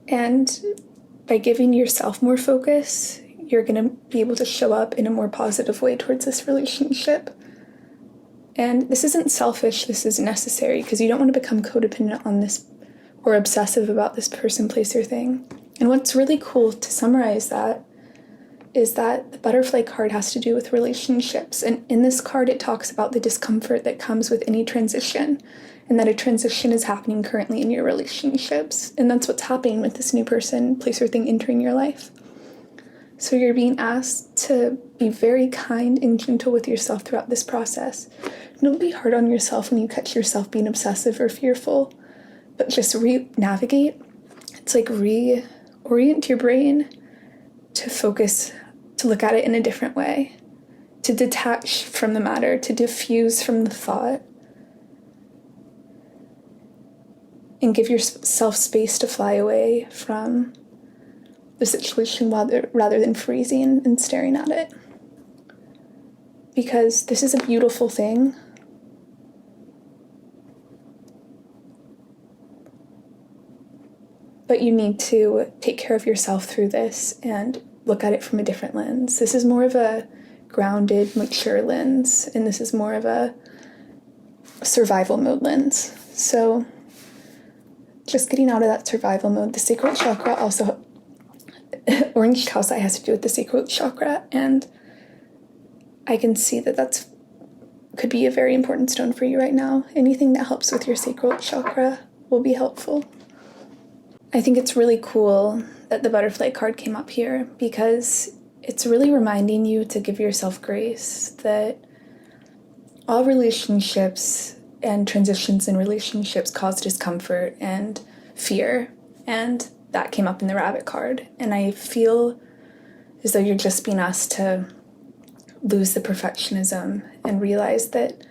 And by giving yourself more focus, you're going to be able to show up in a more positive way towards this relationship. And this isn't selfish, this is necessary, because you don't want to become codependent on this or obsessive about this person, place, or thing. And what's really cool to summarize that is that the butterfly card has to do with relationships. And in this card, it talks about the discomfort that comes with any transition, and that a transition is happening currently in your relationships. And that's what's happening with this new person, place, or thing entering your life. So you're being asked to be very kind and gentle with yourself throughout this process. Don't be hard on yourself when you catch yourself being obsessive or fearful, but just navigate. It's like reorient your brain to focus, to look at it in a different way, to detach from the matter, to diffuse from the thought, and give yourself space to fly away from the situation rather than freezing and staring at it. Because this is a beautiful thing. but you need to take care of yourself through this and look at it from a different lens. This is more of a grounded, mature lens, and this is more of a survival mode lens. So just getting out of that survival mode. The sacral chakra also, orange calcite has to do with the sacral chakra, and I can see that that's could be a very important stone for you right now. Anything that helps with your sacral chakra will be helpful. I think it's really cool that the butterfly card came up here because it's really reminding you to give yourself grace, that all relationships and transitions in relationships cause discomfort and fear, and that came up in the rabbit card. And I feel as though you're just being asked to lose the perfectionism and realize that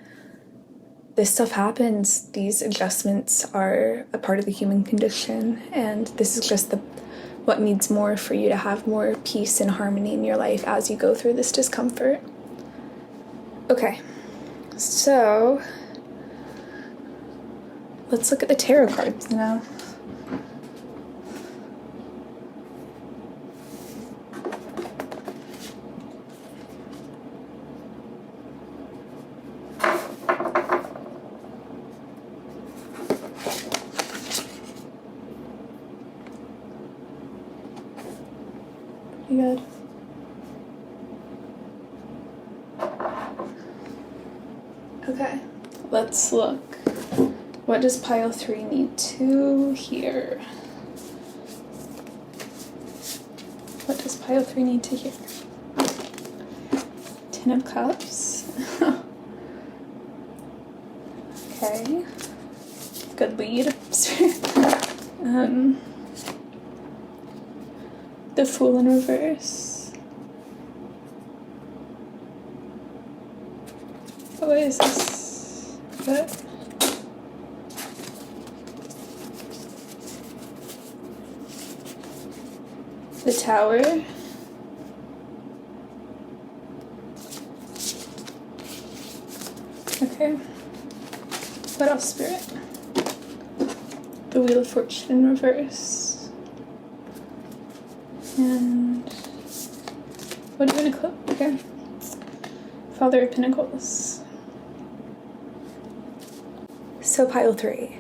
this stuff happens. These adjustments are a part of the human condition, and this is just what needs more for you to have more peace and harmony in your life as you go through this discomfort. Okay, so let's look at the tarot cards now. Good. Okay, let's look. What does pile 3 need to hear? What does pile 3 need to hear? 10 of Cups. Okay. Good lead. The Fool in reverse. What is this? What? The Tower. Okay. What else, Spirit? The Wheel of Fortune in reverse. And what do you want to clip? Okay. Father of Pentacles. So pile 3.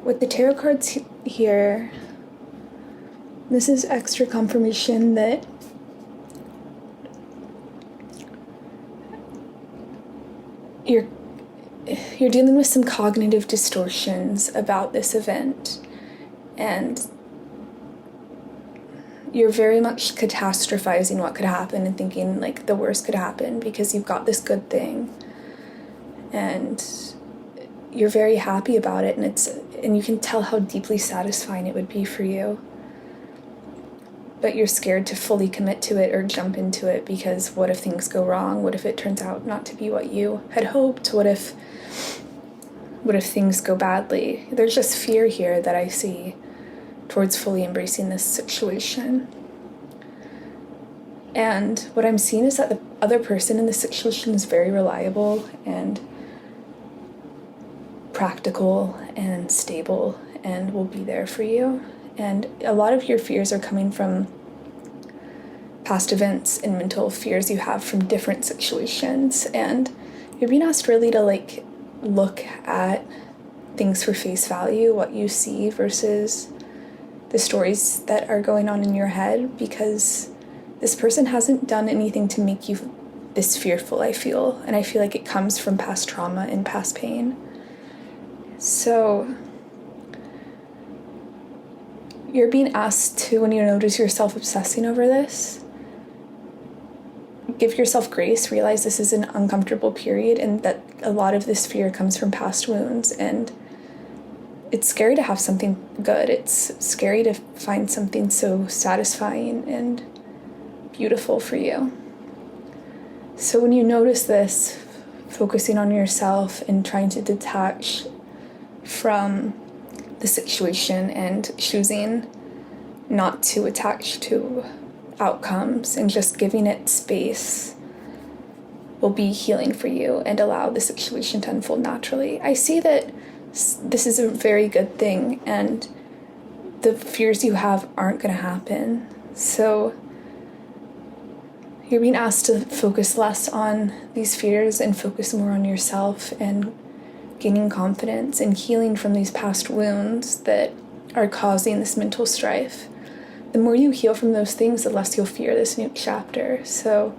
With the tarot cards here, this is extra confirmation that you're dealing with some cognitive distortions about this event, and you're very much catastrophizing what could happen and thinking like the worst could happen because you've got this good thing and you're very happy about it, and you can tell how deeply satisfying it would be for you, but you're scared to fully commit to it or jump into it because what if things go wrong? What if it turns out not to be what you had hoped? What if things go badly? There's just fear here that I see towards fully embracing this situation. And what I'm seeing is that the other person in this situation is very reliable and practical and stable and will be there for you. And a lot of your fears are coming from past events and mental fears you have from different situations. And you're being asked really to like look at things for face value, what you see versus the stories that are going on in your head, because this person hasn't done anything to make you this fearful, I feel. And I feel like it comes from past trauma and past pain. So you're being asked to, when you notice yourself obsessing over this, give yourself grace, realize this is an uncomfortable period and that a lot of this fear comes from past wounds, and it's scary to have something good. It's scary to find something so satisfying and beautiful for you. So when you notice this, focusing on yourself and trying to detach from the situation and choosing not to attach to outcomes and just giving it space will be healing for you and allow the situation to unfold naturally. I see that this is a very good thing, and the fears you have aren't going to happen. So you're being asked to focus less on these fears and focus more on yourself and gaining confidence and healing from these past wounds that are causing this mental strife. The more you heal from those things, the less you'll fear this new chapter. So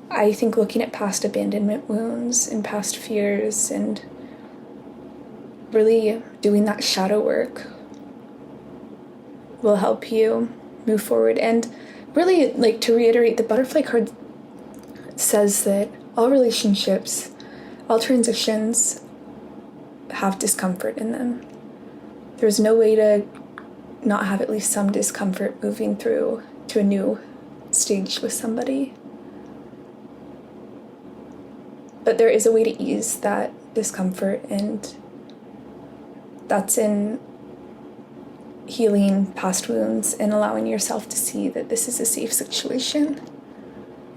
I think looking at past abandonment wounds and past fears and really doing that shadow work will help you move forward. And really, like, to reiterate, the butterfly card says that all relationships, all transitions have discomfort in them. There's no way to not have at least some discomfort moving through to a new stage with somebody. But there is a way to ease that discomfort, and that's in healing past wounds and allowing yourself to see that this is a safe situation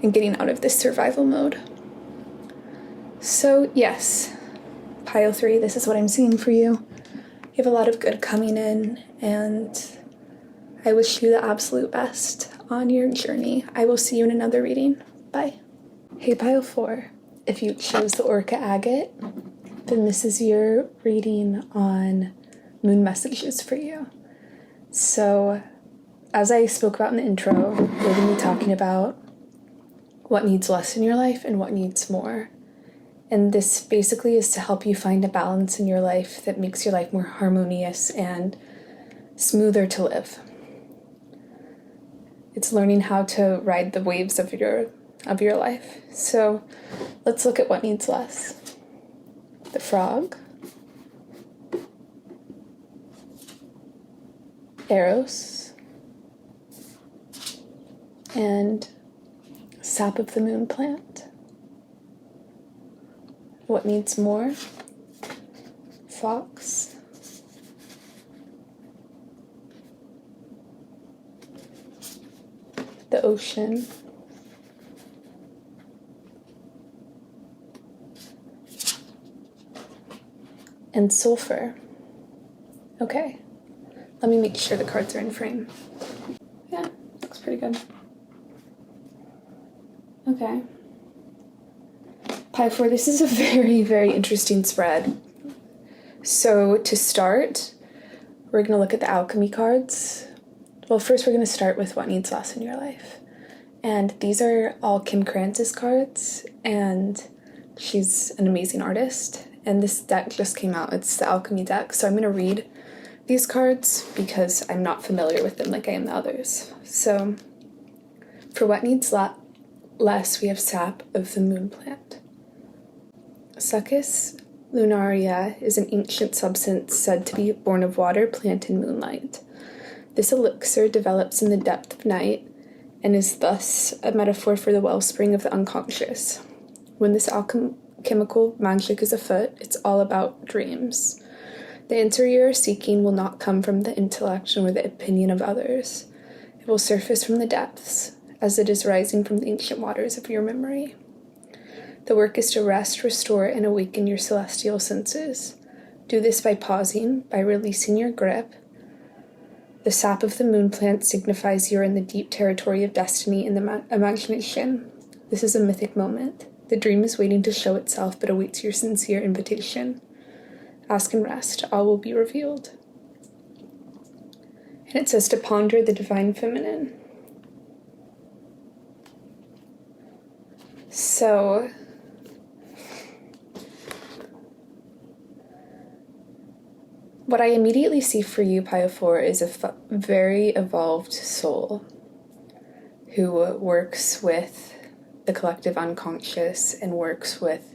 and getting out of this survival mode. So yes, pile 3, this is what I'm seeing for you. You have a lot of good coming in, and I wish you the absolute best on your journey. I will see you in another reading. Bye. Hey, pile 4. If you chose the Orca Agate, then this is your reading on moon messages for you. So, as I spoke about in the intro, we're going to be talking about what needs less in your life and what needs more. And this basically is to help you find a balance in your life that makes your life more harmonious and smoother to live. It's learning how to ride the waves of your life. So let's look at what needs less. The Frog, Eros, and Sap of the Moon plant. What needs more? Fox, the Ocean, and Sulfur. Okay, let me make sure the cards are in frame. Yeah, looks pretty good. Okay. Pile 4, this is a very, very interesting spread. So to start, we're going to look at the alchemy cards. Well, first we're going to start with what needs less in your life. And these are all Kim Krantz's cards, and she's an amazing artist. And this deck just came out. It's the alchemy deck. So I'm going to read these cards because I'm not familiar with them like I am the others. So for what needs less, we have Sap of the Moon plant. Succus lunaria is an ancient substance said to be born of water, plant, and moonlight. This elixir develops in the depth of night and is thus a metaphor for the wellspring of the unconscious. When this alchemical magic is afoot, it's all about dreams. The answer you are seeking will not come from the intellect nor the opinion of others. It will surface from the depths, as it is rising from the ancient waters of your memory. The work is to rest, restore, and awaken your celestial senses. Do this by pausing, by releasing your grip. The sap of the moon plant signifies you're in the deep territory of destiny and the imagination. This is a mythic moment. The dream is waiting to show itself, but awaits your sincere invitation. Ask and rest, all will be revealed. And it says to ponder the divine feminine. So, what I immediately see for you, Pile 4, is a very evolved soul who works with the collective unconscious and works with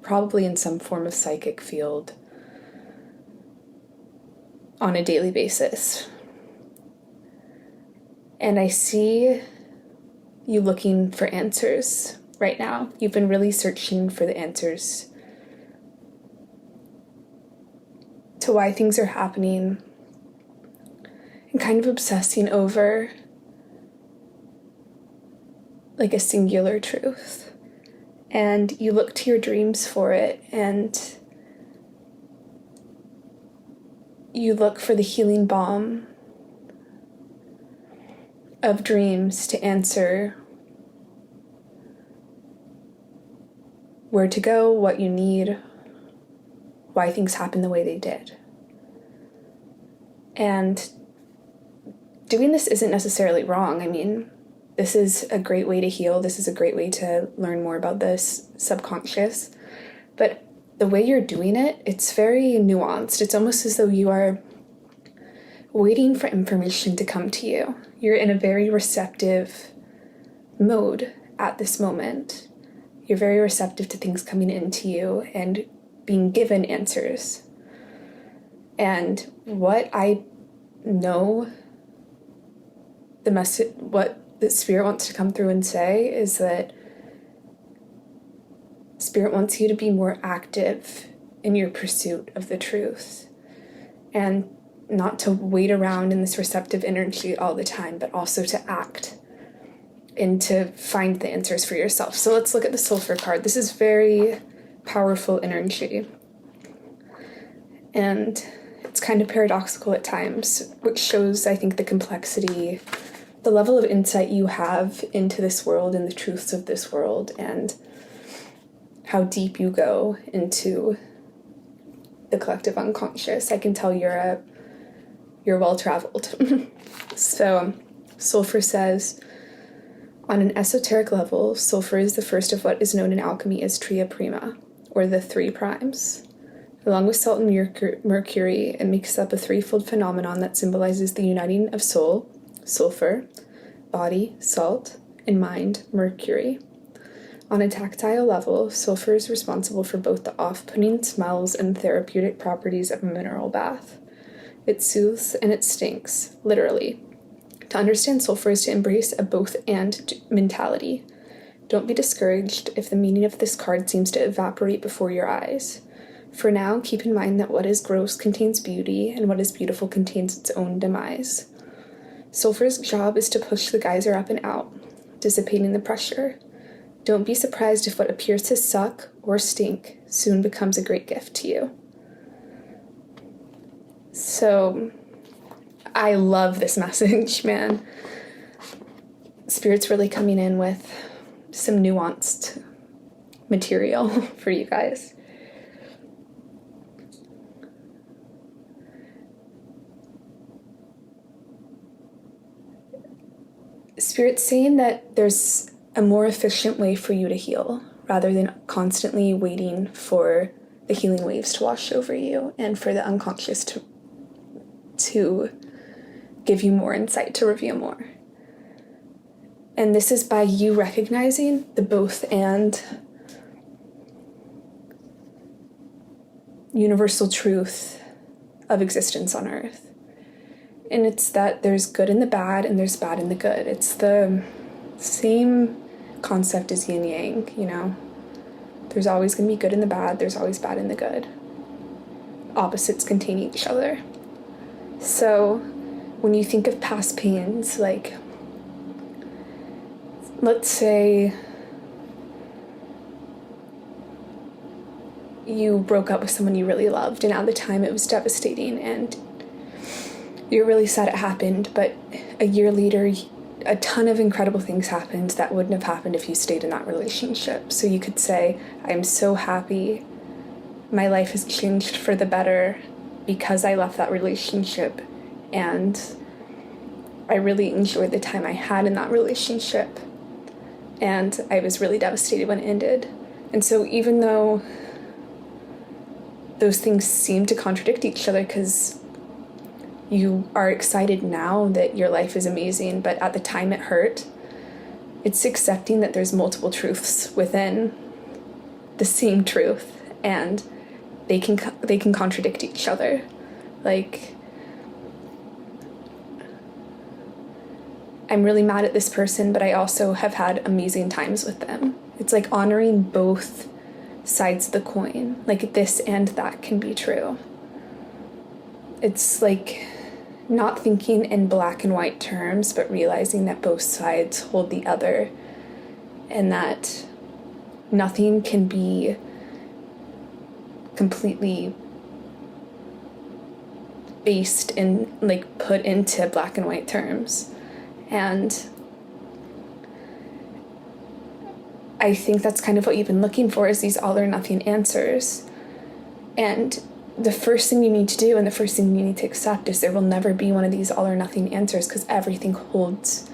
probably in some form of psychic field on a daily basis. And I see you looking for answers right now. You've been really searching for the answers to why things are happening and kind of obsessing over like a singular truth. And you look to your dreams for it, and you look for the healing balm of dreams to answer where to go, what you need, why things happen the way they did. And doing this isn't necessarily wrong. I mean, this is a great way to heal. This is a great way to learn more about this subconscious. But the way you're doing it, it's very nuanced. It's almost as though you are waiting for information to come to you. You're in a very receptive mode at this moment. You're very receptive to things coming into you and being given answers. And what I know, what the Spirit wants to come through and say is that Spirit wants you to be more active in your pursuit of the truth and not to wait around in this receptive energy all the time, but also to act and to find the answers for yourself. So let's look at the Sulfur card. This is very powerful energy. And it's kind of paradoxical at times, which shows, I think, the complexity, the level of insight you have into this world and the truths of this world, and how deep you go into the collective unconscious. I can tell you're well-traveled. So Sulfur says, on an esoteric level, sulfur is the first of what is known in alchemy as tria prima, or the three primes. Along with salt and mercury, it makes up a threefold phenomenon that symbolizes the uniting of soul, sulfur, body, salt, and mind, mercury. On a tactile level, sulfur is responsible for both the off-putting smells and therapeutic properties of a mineral bath. It soothes and it stinks, literally. To understand sulfur is to embrace a both-and mentality. Don't be discouraged if the meaning of this card seems to evaporate before your eyes. For now, keep in mind that what is gross contains beauty, and what is beautiful contains its own demise. Sulfur's job is to push the geyser up and out, dissipating the pressure. Don't be surprised if what appears to suck or stink soon becomes a great gift to you. So, I love this message, man. Spirit's really coming in with some nuanced material for you guys. Spirit's saying that there's a more efficient way for you to heal, rather than constantly waiting for the healing waves to wash over you and for the unconscious to give you more insight, to reveal more. And this is by you recognizing the both and universal truth of existence on Earth. And it's that there's good in the bad and there's bad in the good. It's the same concept as yin yang, you know? There's always going to be good in the bad, there's always bad in the good. Opposites contain each other. So when you think of past pains, like, let's say you broke up with someone you really loved, and at the time it was devastating, and you're really sad it happened, but a year later, a ton of incredible things happened that wouldn't have happened if you stayed in that relationship. So you could say, I'm so happy my life has changed for the better because I left that relationship, and I really enjoyed the time I had in that relationship, and I was really devastated when it ended. And so even though those things seem to contradict each other, because you are excited now that your life is amazing, but at the time it hurt, it's accepting that there's multiple truths within the same truth, and they can contradict each other. Like, I'm really mad at this person, but I also have had amazing times with them. It's like honoring both sides of the coin. Like, this and that can be true. It's like not thinking in black and white terms, but realizing that both sides hold the other, and that nothing can be completely based in, like, put into black and white terms. And I think that's kind of what you've been looking for, is these all or nothing answers. And the first thing you need to do, and the first thing you need to accept, is there will never be one of these all or nothing answers, because everything holds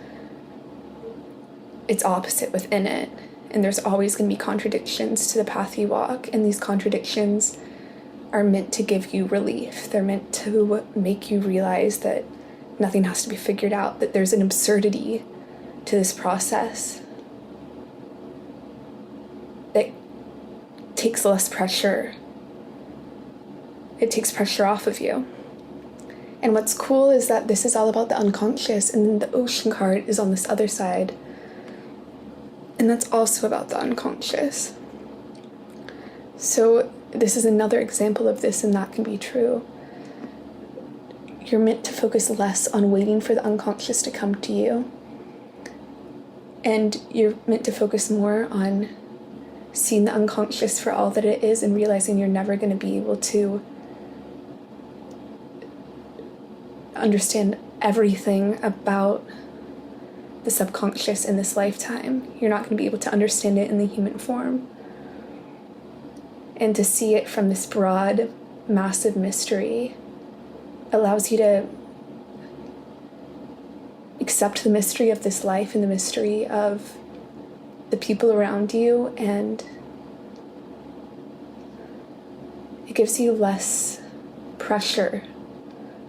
its opposite within it. And there's always going to be contradictions to the path you walk, and these contradictions are meant to give you relief. They're meant to make you realize that nothing has to be figured out, that there's an absurdity to this process that takes less pressure. It takes pressure off of you. And what's cool is that this is all about the unconscious, and then the ocean card is on this other side. And that's also about the unconscious. So this is another example of this, and that can be true. You're meant to focus less on waiting for the unconscious to come to you. And you're meant to focus more on seeing the unconscious for all that it is, and realizing you're never going to be able to understand everything about the subconscious in this lifetime. You're not going to be able to understand it in the human form. And to see it from this broad, massive mystery allows you to accept the mystery of this life and the mystery of the people around you, and it gives you less pressure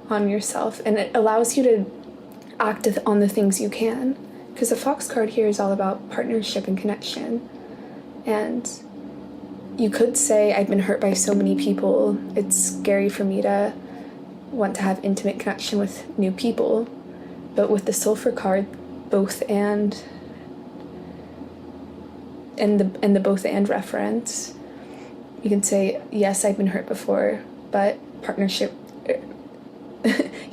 on yourself, and it allows you to act on the things you can, because the Fox card here is all about partnership and connection. And you could say, I've been hurt by so many people, it's scary for me to want to have intimate connection with new people. But with the Sulfur card, both and the both and reference, you can say, yes, I've been hurt before, but partnership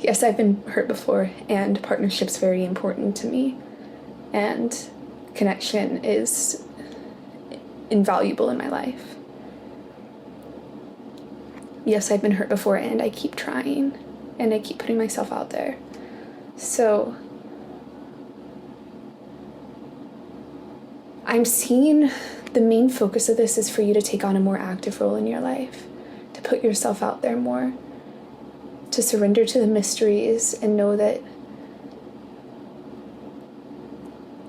yes, I've been hurt before, and partnership's very important to me, and connection is invaluable in my life. Yes, I've been hurt before, and I keep trying, and I keep putting myself out there. So I'm seeing the main focus of this is for you to take on a more active role in your life, to put yourself out there more, to surrender to the mysteries and know that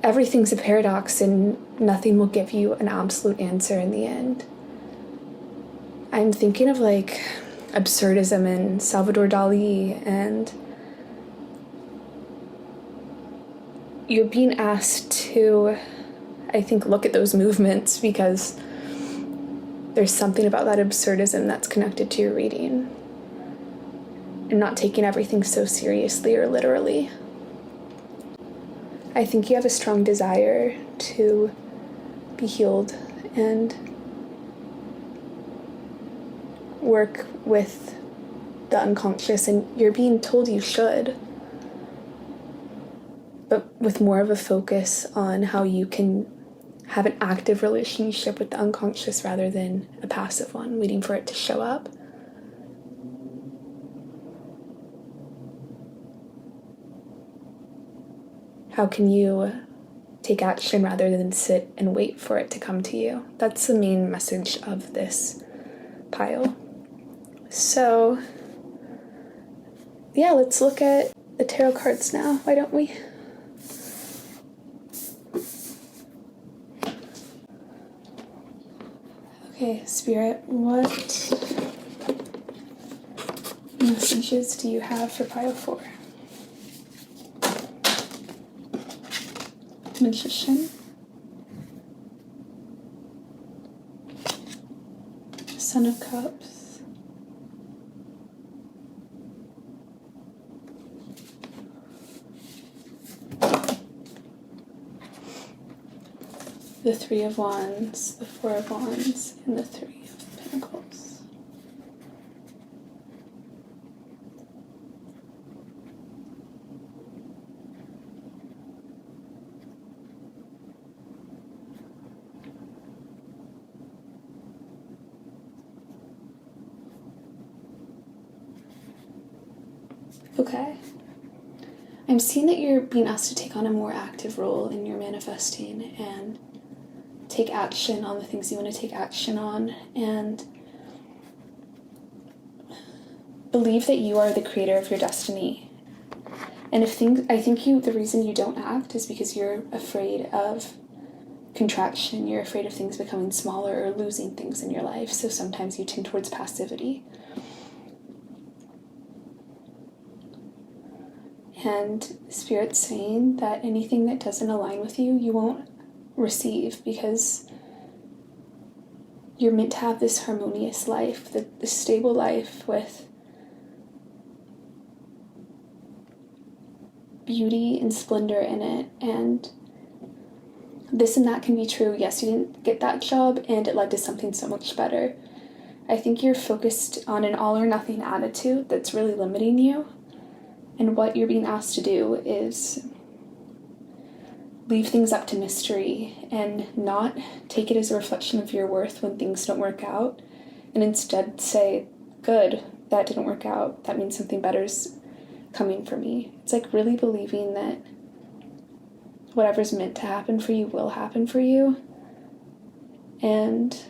everything's a paradox and nothing will give you an absolute answer in the end. I'm thinking of like absurdism and Salvador Dali, and you're being asked to, I think, look at those movements, because there's something about that absurdism that's connected to your reading, and not taking everything so seriously or literally. I think you have a strong desire to be healed and work with the unconscious, and you're being told you should, but with more of a focus on how you can have an active relationship with the unconscious rather than a passive one, waiting for it to show up. How can you take action rather than sit and wait for it to come to you? That's the main message of this pile. So, yeah, let's look at the tarot cards now, why don't we? Okay, Spirit, what messages do you have for pile 4? Magician, Son of Cups, the Three of Wands, the Four of Wands, and the Three of Pentacles. Okay. I'm seeing that you're being asked to take on a more active role in your manifesting and take action on the things you want to take action on, and believe that you are the creator of your destiny. And the reason you don't act is because you're afraid of contraction. You're afraid of things becoming smaller or losing things in your life. So sometimes you tend towards passivity. And Spirit's saying that anything that doesn't align with you, you won't receive, because you're meant to have this harmonious life, this stable life with beauty and splendor in it. And this and that can be true. Yes, you didn't get that job and it led to something so much better. I think you're focused on an all or nothing attitude that's really limiting you. And what you're being asked to do is leave things up to mystery and not take it as a reflection of your worth when things don't work out, and instead say, good, that didn't work out. That means something better's coming for me. It's like really believing that whatever's meant to happen for you will happen for you. And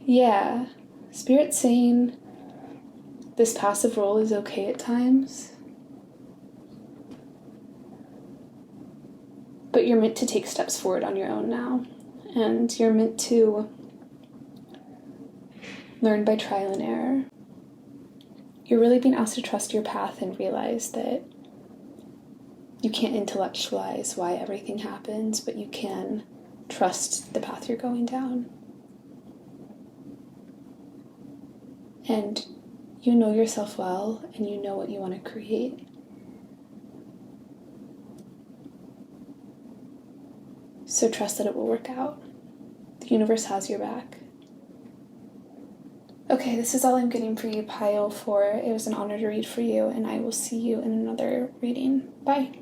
yeah, Spirit's saying this passive role is okay at times, but you're meant to take steps forward on your own now, and you're meant to learn by trial and error. You're really being asked to trust your path and realize that you can't intellectualize why everything happens, but you can trust the path you're going down. And you know yourself well, and you know what you want to create. So trust that it will work out. The universe has your back. Okay, this is all I'm getting for you, Pile 4. It was an honor to read for you, and I will see you in another reading. Bye.